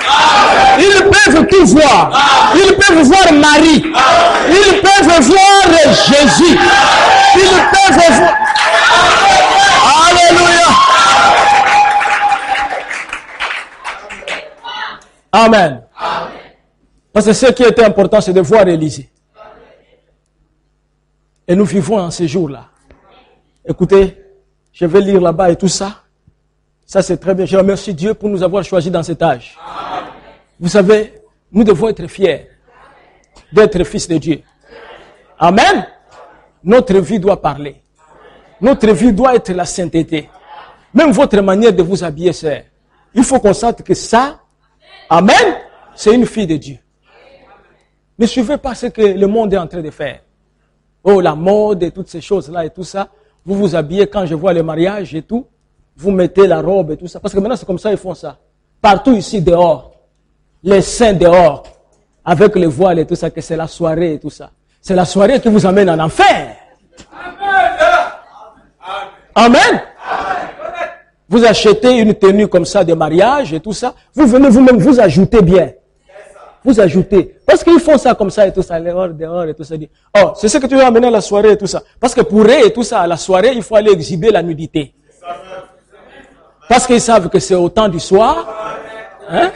Ils peuvent tout voir. Ils peuvent voir Marie. Ils peuvent voir Jésus. Ils peuvent voir... Alléluia. Amen. Parce que ce qui était important, c'est de voir Élisée. Et nous vivons en ces jours-là. Écoutez, je vais lire là-bas et tout ça. Ça, c'est très bien. Je remercie Dieu pour nous avoir choisis dans cet âge. Vous savez, nous devons être fiers d'être fils de Dieu. Amen. Notre vie doit parler. Notre vie doit être la sainteté. Même votre manière de vous habiller, sœur. Il faut qu'on sente que ça, amen, c'est une fille de Dieu. Ne suivez pas ce que le monde est en train de faire. Oh, la mode et toutes ces choses-là et tout ça. Vous vous habillez quand je vois le mariage et tout. Vous mettez la robe et tout ça. Parce que maintenant, c'est comme ça, ils font ça. Partout ici, dehors. Les saints dehors. Avec les voiles et tout ça, que c'est la soirée et tout ça. C'est la soirée qui vous amène en enfer. Amen. Vous achetez une tenue comme ça de mariage et tout ça. Vous venez vous-même, vous ajoutez bien. Vous ajoutez. Parce qu'ils font ça comme ça et tout ça. Dehors et tout ça. Oh, c'est ce que tu veux amener à la soirée et tout ça. Parce que pour eux et tout ça, à la soirée, il faut aller exhiber la nudité. Parce qu'ils savent que c'est au temps du soir. Hein?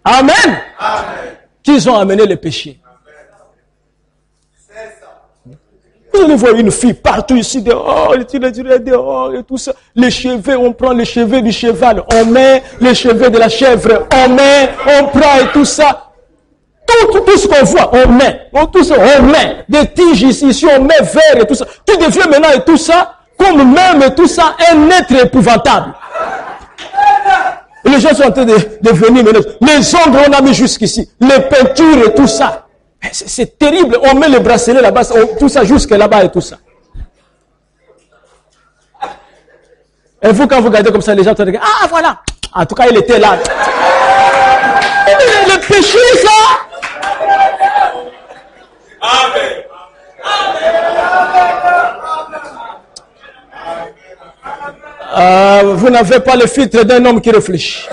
Amen. Qu'ils ont amené le péché. Vous allez voir une fille partout ici dehors, dehors et tout ça. Les cheveux, on prend les cheveux du cheval, on met les cheveux de la chèvre, on met, on prend et tout ça. Tout ce qu'on voit, on met. Tout ça, on met. Des tiges ici, on met vert et tout ça. Tu deviens maintenant et tout ça, comme même et tout ça, un être épouvantable. Et les gens sont en train de venir maintenant. Les ongles, on a mis jusqu'ici. Les peintures et tout ça. C'est terrible. On met les bracelets là-bas, tout ça jusque là-bas et tout ça. Et vous, quand vous regardez comme ça, les gens te regardent. Ah, voilà. En tout cas, il était là. Le péché, ça. Amen. Vous n'avez pas le filtre d'un homme qui réfléchit.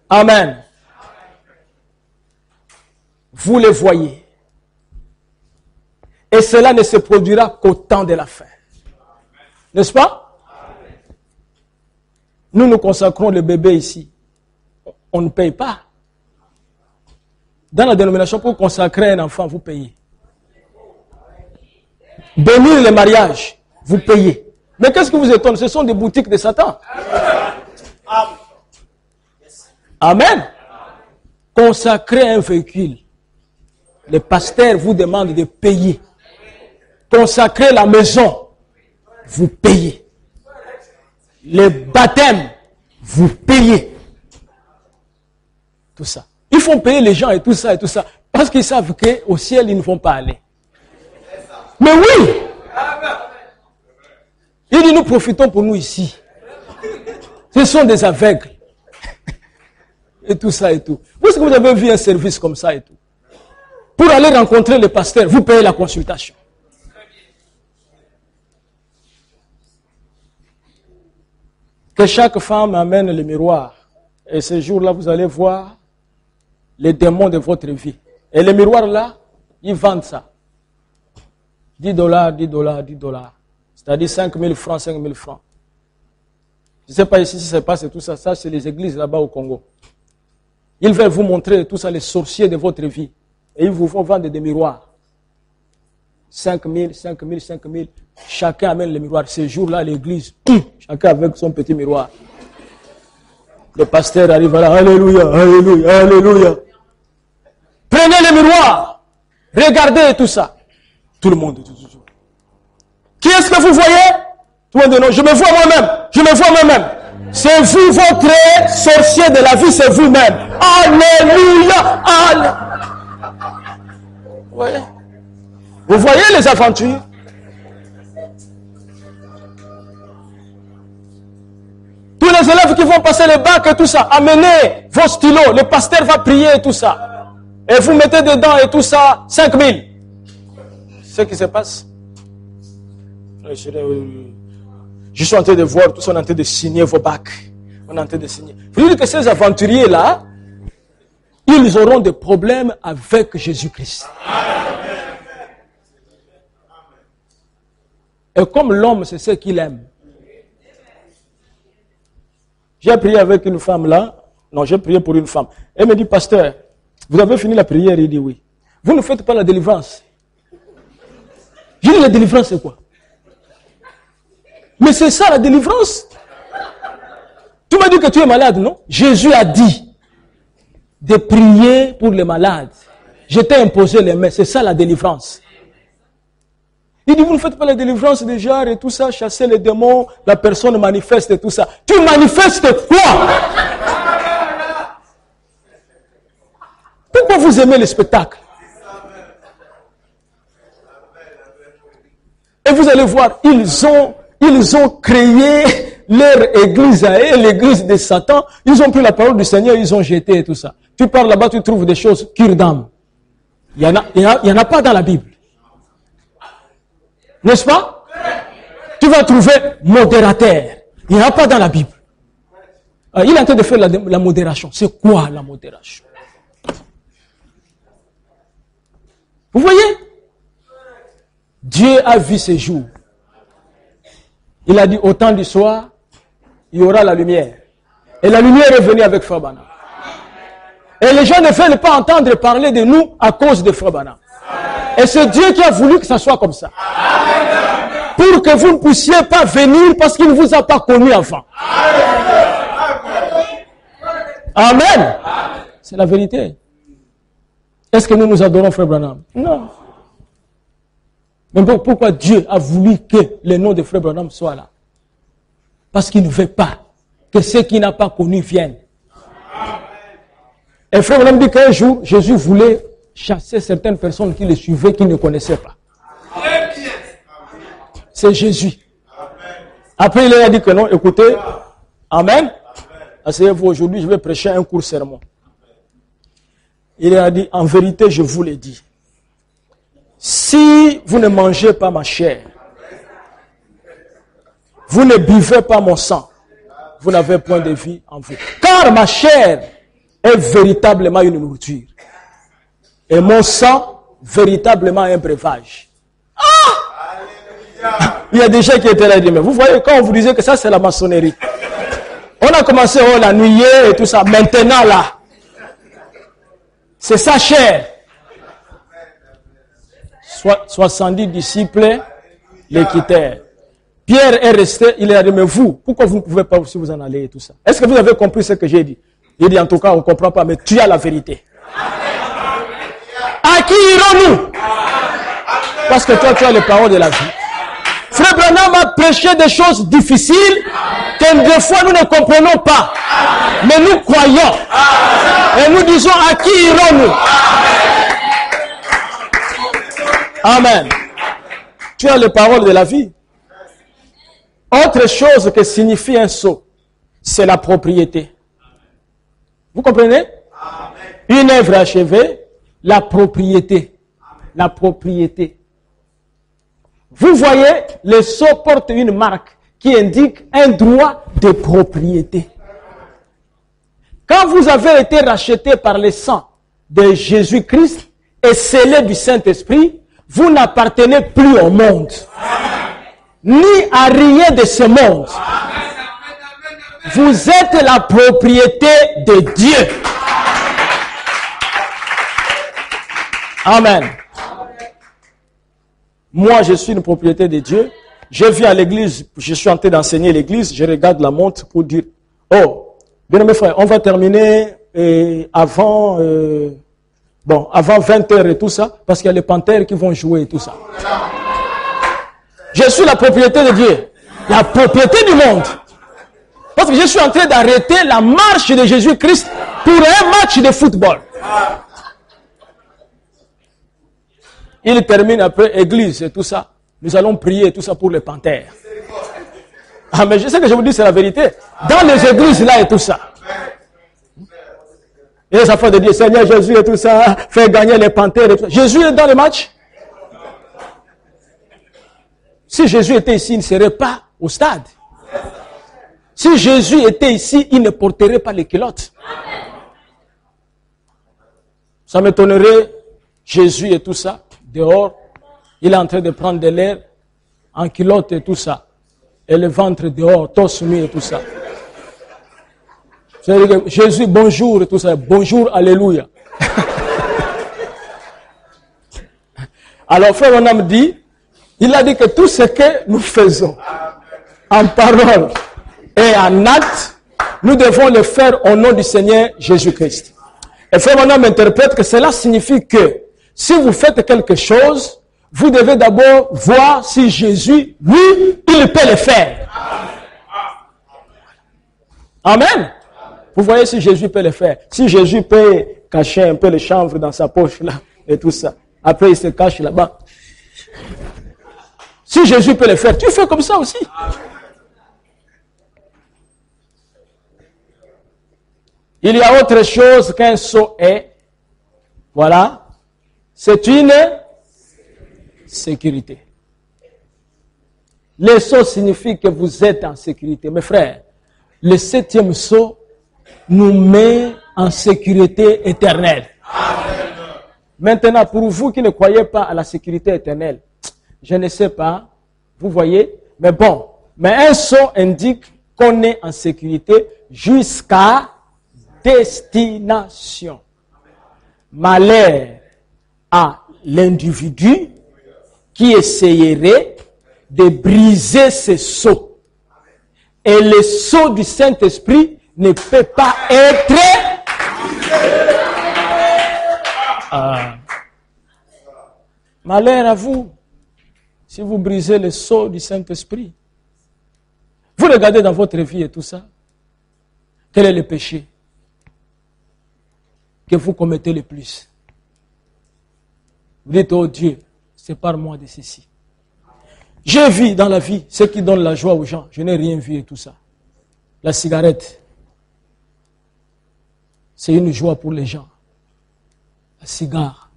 Amen. Vous les voyez. Et cela ne se produira qu'au temps de la fin. N'est-ce pas? Nous nous consacrons le bébé ici. On ne paye pas. Dans la dénomination, pour consacrer un enfant, vous payez. Bénir le mariage, vous payez. Mais qu'est-ce que vous étonne? Ce sont des boutiques de Satan. Amen. Consacrer un véhicule. Le pasteur vous demande de payer. Consacrer la maison, vous payez. Le baptême, vous payez. Tout ça. Ils font payer les gens et tout ça, parce qu'ils savent qu'au ciel, ils ne vont pas aller. Mais oui! Il dit, nous profitons pour nous ici. Ce sont des aveugles. Et tout ça et tout. Vous, est-ce que vous avez vu un service comme ça et tout? Pour aller rencontrer le pasteur, vous payez la consultation. Que chaque femme amène le miroir. Et ce jour-là, vous allez voir les démons de votre vie. Et le miroir là, ils vendent ça. 10 $, 10 $, 10 $. C'est-à-dire 5 000 francs, 5 000 francs. Je ne sais pas ici si ça passe et tout ça. Ça, c'est les églises là-bas au Congo. Ils veulent vous montrer tout ça, les sorciers de votre vie. Et ils vous font vendre des miroirs. 5 000, 5 000, 5 000. Chacun amène le miroir. Ce jour-là, l'église, chacun avec son petit miroir. Le pasteur arrive là. Alléluia, alléluia, alléluia. Prenez le miroir. Regardez tout ça. Tout le monde. Qui est-ce que vous voyez? Tout le monde dit non, je me vois moi-même. Je me vois moi-même. C'est vous, votre sorcier de la vie, c'est vous-même. Alléluia. Ouais. Vous voyez les aventures? Tous les élèves qui vont passer le bac et tout ça, amenez vos stylos, le pasteur va prier et tout ça. Et vous mettez dedans et tout ça, 5000. C'est ce qui se passe. Je suis en train de voir, tous on est en train de signer vos bacs. On est en train de signer. Vous dites que ces aventuriers-là, ils auront des problèmes avec Jésus-Christ. Et comme l'homme, c'est ce qu'il aime. J'ai prié avec une femme là. Non, j'ai prié pour une femme. Elle me dit, pasteur, vous avez fini la prière? Il dit oui. Vous ne faites pas la délivrance. J'ai dit, la délivrance c'est quoi? Mais c'est ça la délivrance. Tu m'as dit que tu es malade, non? Jésus a dit de prier pour les malades. Je t'ai imposé les mains. C'est ça la délivrance. Il dit, vous ne faites pas la délivrance des genres et tout ça, chasser les démons, la personne manifeste et tout ça. Tu manifestes quoi? Pourquoi vous aimez le spectacle? Et vous allez voir, ils ont créé leur église à eux, l'église de Satan. Ils ont pris la parole du Seigneur, ils ont jeté et tout ça. Tu pars là-bas, tu trouves des choses cure d'âme. Il y en a pas dans la Bible. N'est-ce pas? Tu vas trouver modérateur. Il n'y en a pas dans la Bible. Il est en train de faire la modération. C'est quoi la modération? Vous voyez? Dieu a vu ces jours. Il a dit au temps du soir, il y aura la lumière. Et la lumière est venue avec Frère Branham. Et les gens ne veulent pas entendre parler de nous à cause de Frère Branham. Et c'est Dieu qui a voulu que ça soit comme ça. Pour que vous ne puissiez pas venir parce qu'il ne vous a pas connu avant. Amen. C'est la vérité. Est-ce que nous adorons Frère Branham? Non. Mais pourquoi Dieu a voulu que le nom de Frère Branham soit là? Parce qu'il ne veut pas que ceux qui n'ont pas connu viennent. Et Frère Branham dit qu'un jour, Jésus voulait chasser certaines personnes qui le suivaient, qui ne connaissaient pas. C'est Jésus. Après, il a dit que non, écoutez, Amen. Asseyez-vous, aujourd'hui, je vais prêcher un court sermon. Il a dit, en vérité, je vous l'ai dit. Si vous ne mangez pas ma chair, vous ne buvez pas mon sang, vous n'avez point de vie en vous. Car ma chair est véritablement une nourriture. Et mon sang, véritablement un breuvage. Ah! Il y a des gens qui étaient là et disent, mais vous voyez, quand on vous disait que ça c'est la maçonnerie. On a commencé la nuée et tout ça. Maintenant là, c'est sa chair. 70 disciples les quittèrent. Pierre est resté, il a dit, mais vous, pourquoi vous ne pouvez pas aussi vous en aller et tout ça? Est-ce que vous avez compris ce que j'ai dit? Il dit, en tout cas, on ne comprend pas, mais tu as la vérité. À qui irons-nous? Parce que toi, tu as les paroles de la vie. Frère Branham a prêché des choses difficiles que des fois nous ne comprenons pas. Mais nous croyons. Et nous disons, à qui irons-nous? Amen. Tu as les paroles de la vie. Autre chose que signifie un sceau, c'est la propriété. Vous comprenez? Une œuvre achevée, la propriété. La propriété. Vous voyez, le sceau porte une marque qui indique un droit de propriété. Quand vous avez été racheté par le sang de Jésus-Christ et scellé du Saint-Esprit, vous n'appartenez plus au monde, ni à rien de ce monde. Vous êtes la propriété de Dieu. Amen. Moi, je suis une propriété de Dieu. Je viens à l'église, je suis en train d'enseigner l'église, je regarde la montre pour dire, oh, bien mes frères, on va terminer avant 20h et tout ça, parce qu'il y a les panthères qui vont jouer et tout ça. Je suis la propriété de Dieu. La propriété du monde. Parce que je suis en train d'arrêter la marche de Jésus-Christ pour un match de football. Il termine après église et tout ça. Nous allons prier et tout ça pour les panthères. Ah, mais je sais que je vous dis c'est la vérité. Dans les églises là et tout ça. Et les enfants de Dieu, Seigneur Jésus et tout ça, fait gagner les panthères et tout ça. Jésus est dans le match. Si Jésus était ici, il ne serait pas au stade. Si Jésus était ici, il ne porterait pas les culottes. Ça m'étonnerait, Jésus et tout ça, dehors, il est en train de prendre de l'air en culotte et tout ça. Et le ventre dehors, torse nu et tout ça. Jésus, bonjour et tout ça. Bonjour, alléluia. Alors, frère Branham dit, il a dit que tout ce que nous faisons, en parole et en acte, nous devons le faire au nom du Seigneur Jésus-Christ. Et frère Branham interprète que cela signifie que si vous faites quelque chose, vous devez d'abord voir si Jésus, lui, il peut le faire. Amen. Vous voyez si Jésus peut le faire. Si Jésus peut cacher un peu le chanvre dans sa poche là et tout ça. Après il se cache là-bas. Si Jésus peut le faire, tu fais comme ça aussi. Il y a autre chose qu'un sceau est. Voilà. C'est une sécurité. Le sceau signifie que vous êtes en sécurité. Mes frères, le 7e sceau nous met en sécurité éternelle. Amen. Maintenant, pour vous qui ne croyez pas à la sécurité éternelle, je ne sais pas, vous voyez, mais bon, mais un sceau indique qu'on est en sécurité jusqu'à destination. Malheur à l'individu qui essayerait de briser ce sceau. Et le sceau du Saint-Esprit ne peut pas être malheur à vous si vous brisez le sceau du Saint-Esprit. Vous regardez dans votre vie et tout ça. Quel est le péché que vous commettez le plus? Vous dites, oh Dieu, sépare-moi de ceci. J'ai vu dans la vie ce qui donne la joie aux gens. Je n'ai rien vu et tout ça. La cigarette, c'est une joie pour les gens. La cigare,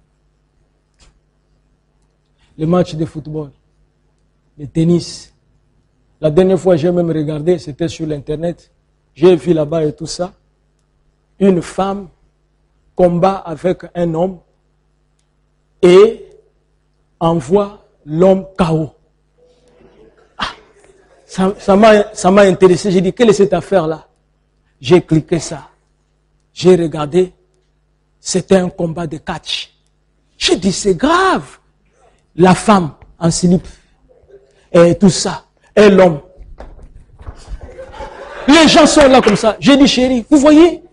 les matchs de football, le tennis. La dernière fois, j'ai même regardé, c'était sur l'internet. J'ai vu là-bas et tout ça. Une femme combat avec un homme et envoie l'homme KO. Ça m'a intéressé. J'ai dit, quelle est cette affaire-là? J'ai cliqué ça. J'ai regardé. C'était un combat de catch. J'ai dit, c'est grave. La femme en slip. Et tout ça. Et l'homme. Les gens sont là comme ça. J'ai dit, chérie, vous voyez?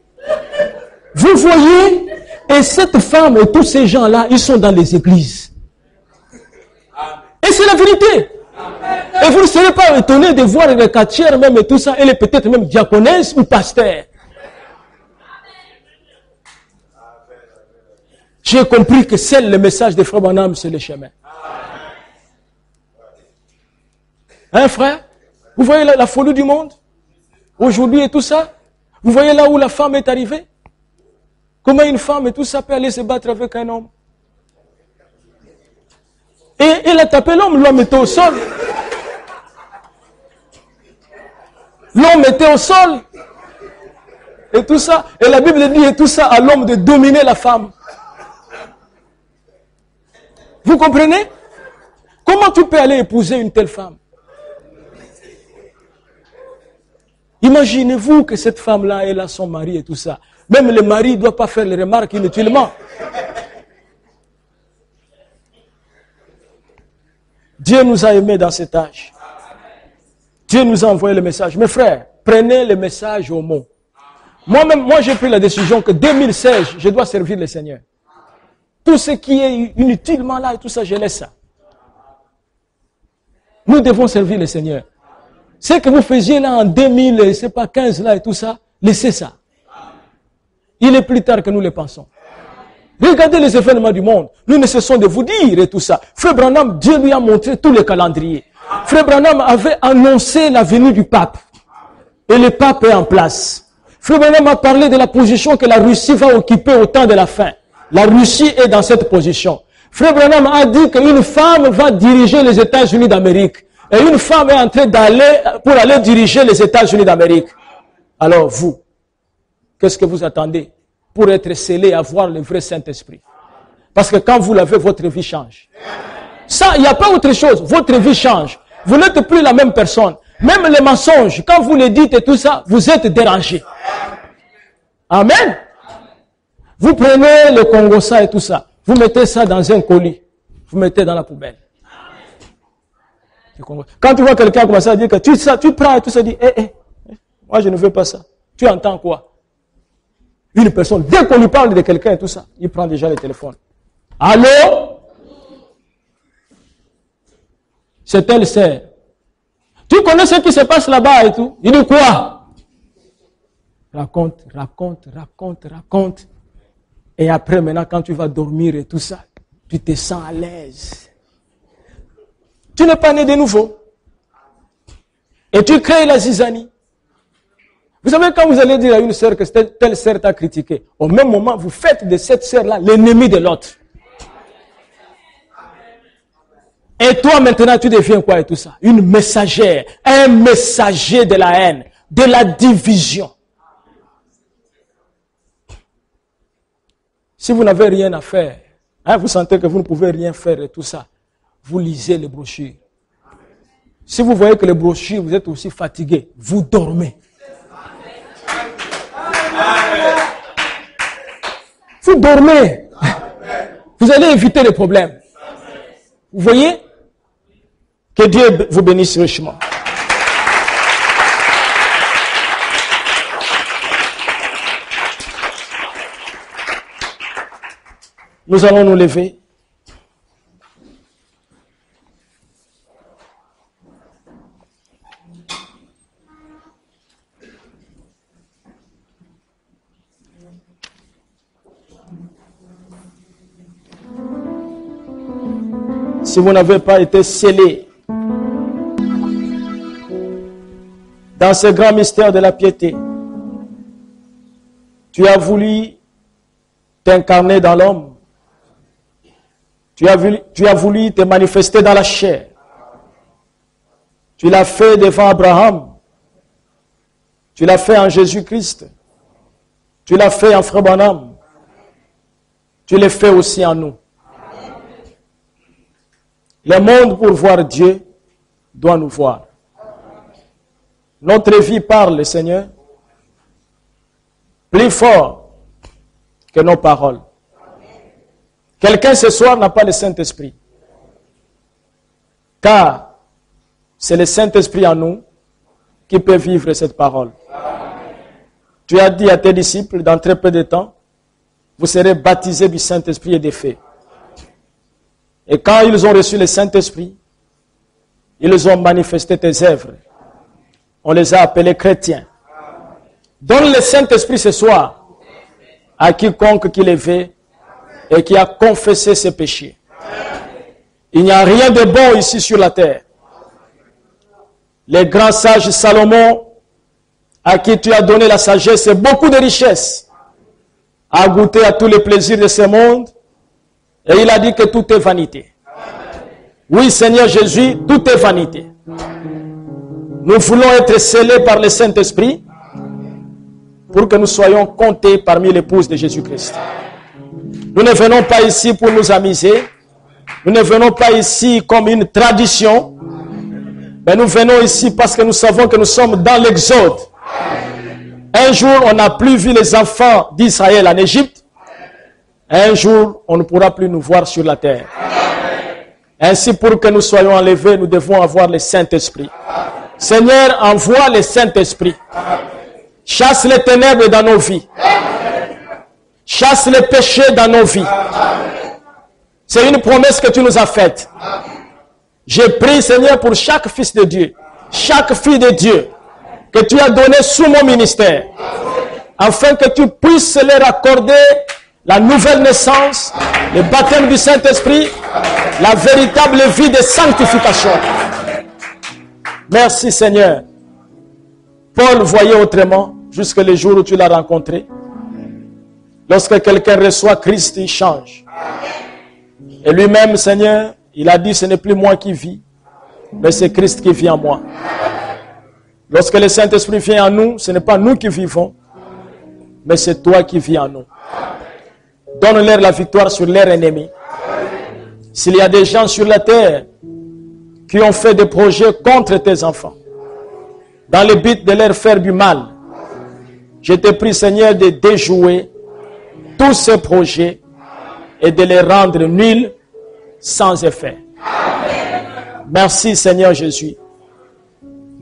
Vous voyez? Et cette femme et tous ces gens-là, ils sont dans les églises. Et c'est la vérité. Et vous ne serez pas étonné de voir les catcheurs même et tout ça. Elle est peut-être même diaconesse ou pasteur. J'ai compris que seul le message de Frère Branham, c'est le chemin. Hein, frère? Vous voyez la folie du monde? Aujourd'hui et tout ça? Vous voyez là où la femme est arrivée? Comment une femme et tout ça peut aller se battre avec un homme? Et elle a tapé l'homme était au sol. L'homme était au sol. Et tout ça. Et la Bible dit et tout ça à l'homme de dominer la femme. Vous comprenez? Comment tu peux aller épouser une telle femme? Imaginez-vous que cette femme-là, elle a son mari et tout ça. Même le mari ne doit pas faire les remarques inutilement. Dieu nous a aimés dans cet âge. Dieu nous a envoyé le message. Mes frères, prenez le message au mot. Moi j'ai pris la décision que 2016, je dois servir le Seigneur. Tout ce qui est inutilement là et tout ça, je laisse ça. Nous devons servir le Seigneur. Ce que vous faisiez là en 2000, c'est pas 15 là et tout ça, laissez ça. Il est plus tard que nous le pensons. Regardez les événements du monde. Nous ne cessons de vous dire et tout ça. Frère Branham, Dieu lui a montré tous les calendriers. Frère Branham avait annoncé la venue du pape. Et le pape est en place. Frère Branham a parlé de la position que la Russie va occuper au temps de la fin. La Russie est dans cette position. Frère Branham a dit qu'une femme va diriger les États-Unis d'Amérique. Et une femme est en train d'aller pour aller diriger les États-Unis d'Amérique. Alors vous, qu'est-ce que vous attendez pour être scellé à voir le vrai Saint-Esprit? Parce que quand vous l'avez, votre vie change. Ça, il n'y a pas autre chose. Votre vie change. Vous n'êtes plus la même personne. Même les mensonges, quand vous les dites et tout ça, vous êtes dérangé. Amen. Vous prenez le Congo-ça et tout ça. Vous mettez ça dans un colis. Vous mettez dans la poubelle. Quand tu vois quelqu'un commencer à dire que tu prends et tout ça, dit, moi je ne veux pas ça. Tu entends quoi? Une personne, dès qu'on lui parle de quelqu'un et tout ça, il prend déjà le téléphone. Allô? C'est telle sœur. Tu connais ce qui se passe là-bas et tout? Il dit quoi? Raconte. Et après, maintenant, quand tu vas dormir et tout ça, tu te sens à l'aise. Tu n'es pas né de nouveau. Et tu crées la zizanie. Vous savez, quand vous allez dire à une sœur que telle sœur t'a critiqué, au même moment, vous faites de cette sœur-là l'ennemi de l'autre. Et toi, maintenant, tu deviens quoi et tout ça? Une messagère, un messager de la haine, de la division. Si vous n'avez rien à faire, vous sentez que vous ne pouvez rien faire et tout ça, vous lisez les brochures. Si vous voyez que les brochures, vous êtes aussi fatigué, vous dormez. Vous dormez. Vous allez éviter les problèmes. Vous voyez? Que Dieu vous bénisse richement. Nous allons nous lever. Si vous n'avez pas été scellé dans ce grand mystère de la piété, tu as voulu t'incarner dans l'homme. Tu as voulu te manifester dans la chair. Tu l'as fait devant Abraham. Tu l'as fait en Jésus-Christ. Tu l'as fait en Frère Branham. Tu l'as fait aussi en nous. Le monde, pour voir Dieu, doit nous voir. Notre vie parle, Seigneur, plus fort que nos paroles. Quelqu'un ce soir n'a pas le Saint-Esprit. Car c'est le Saint-Esprit en nous qui peut vivre cette parole. Tu as dit à tes disciples, dans très peu de temps, vous serez baptisés du Saint-Esprit et des feux. Et quand ils ont reçu le Saint-Esprit, ils ont manifesté tes œuvres. On les a appelés chrétiens. Donne le Saint-Esprit ce soir à quiconque qui le veut et qui a confessé ses péchés. Il n'y a rien de bon ici sur la terre. Le grand sage Salomon, à qui tu as donné la sagesse et beaucoup de richesses, a goûté à tous les plaisirs de ce monde. Et il a dit que tout est vanité. Oui, Seigneur Jésus, tout est vanité. Nous voulons être scellés par le Saint-Esprit pour que nous soyons comptés parmi l'épouse de Jésus-Christ. Nous ne venons pas ici pour nous amuser. Nous ne venons pas ici comme une tradition. Mais nous venons ici parce que nous savons que nous sommes dans l'Exode. Un jour, on n'a plus vu les enfants d'Israël en Égypte. Un jour, on ne pourra plus nous voir sur la terre. Ainsi, pour que nous soyons enlevés, nous devons avoir le Saint-Esprit. Seigneur, envoie le Saint-Esprit. Chasse les ténèbres dans nos vies. Chasse les péchés dans nos vies. C'est une promesse que tu nous as faite. Je prie, Seigneur, pour chaque fils de Dieu chaque fille de Dieu que tu as donnée sous mon ministère, afin que tu puisses leur accorder la nouvelle naissance, le baptême du Saint-Esprit, la véritable vie de sanctification. Merci Seigneur. Paul voyait autrement jusqu'à le jour où tu l'as rencontré. Lorsque quelqu'un reçoit Christ, il change. Et lui-même, Seigneur, il a dit, ce n'est plus moi qui vis, mais c'est Christ qui vit en moi. Lorsque le Saint-Esprit vient en nous, ce n'est pas nous qui vivons, mais c'est toi qui vis en nous. Donne-leur la victoire sur leurs ennemis. S'il y a des gens sur la terre qui ont fait des projets contre tes enfants, dans le but de leur faire du mal, je te prie, Seigneur, de déjouer tous ces projets et de les rendre nuls sans effet. Merci, Seigneur Jésus.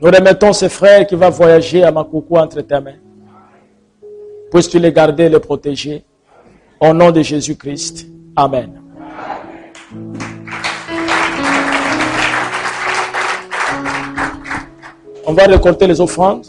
Nous remettons ces frères qui vont voyager à Makoukou entre tes mains. Puisses-tu les garder et les protéger. Au nom de Jésus-Christ. Amen. On va récolter les offrandes.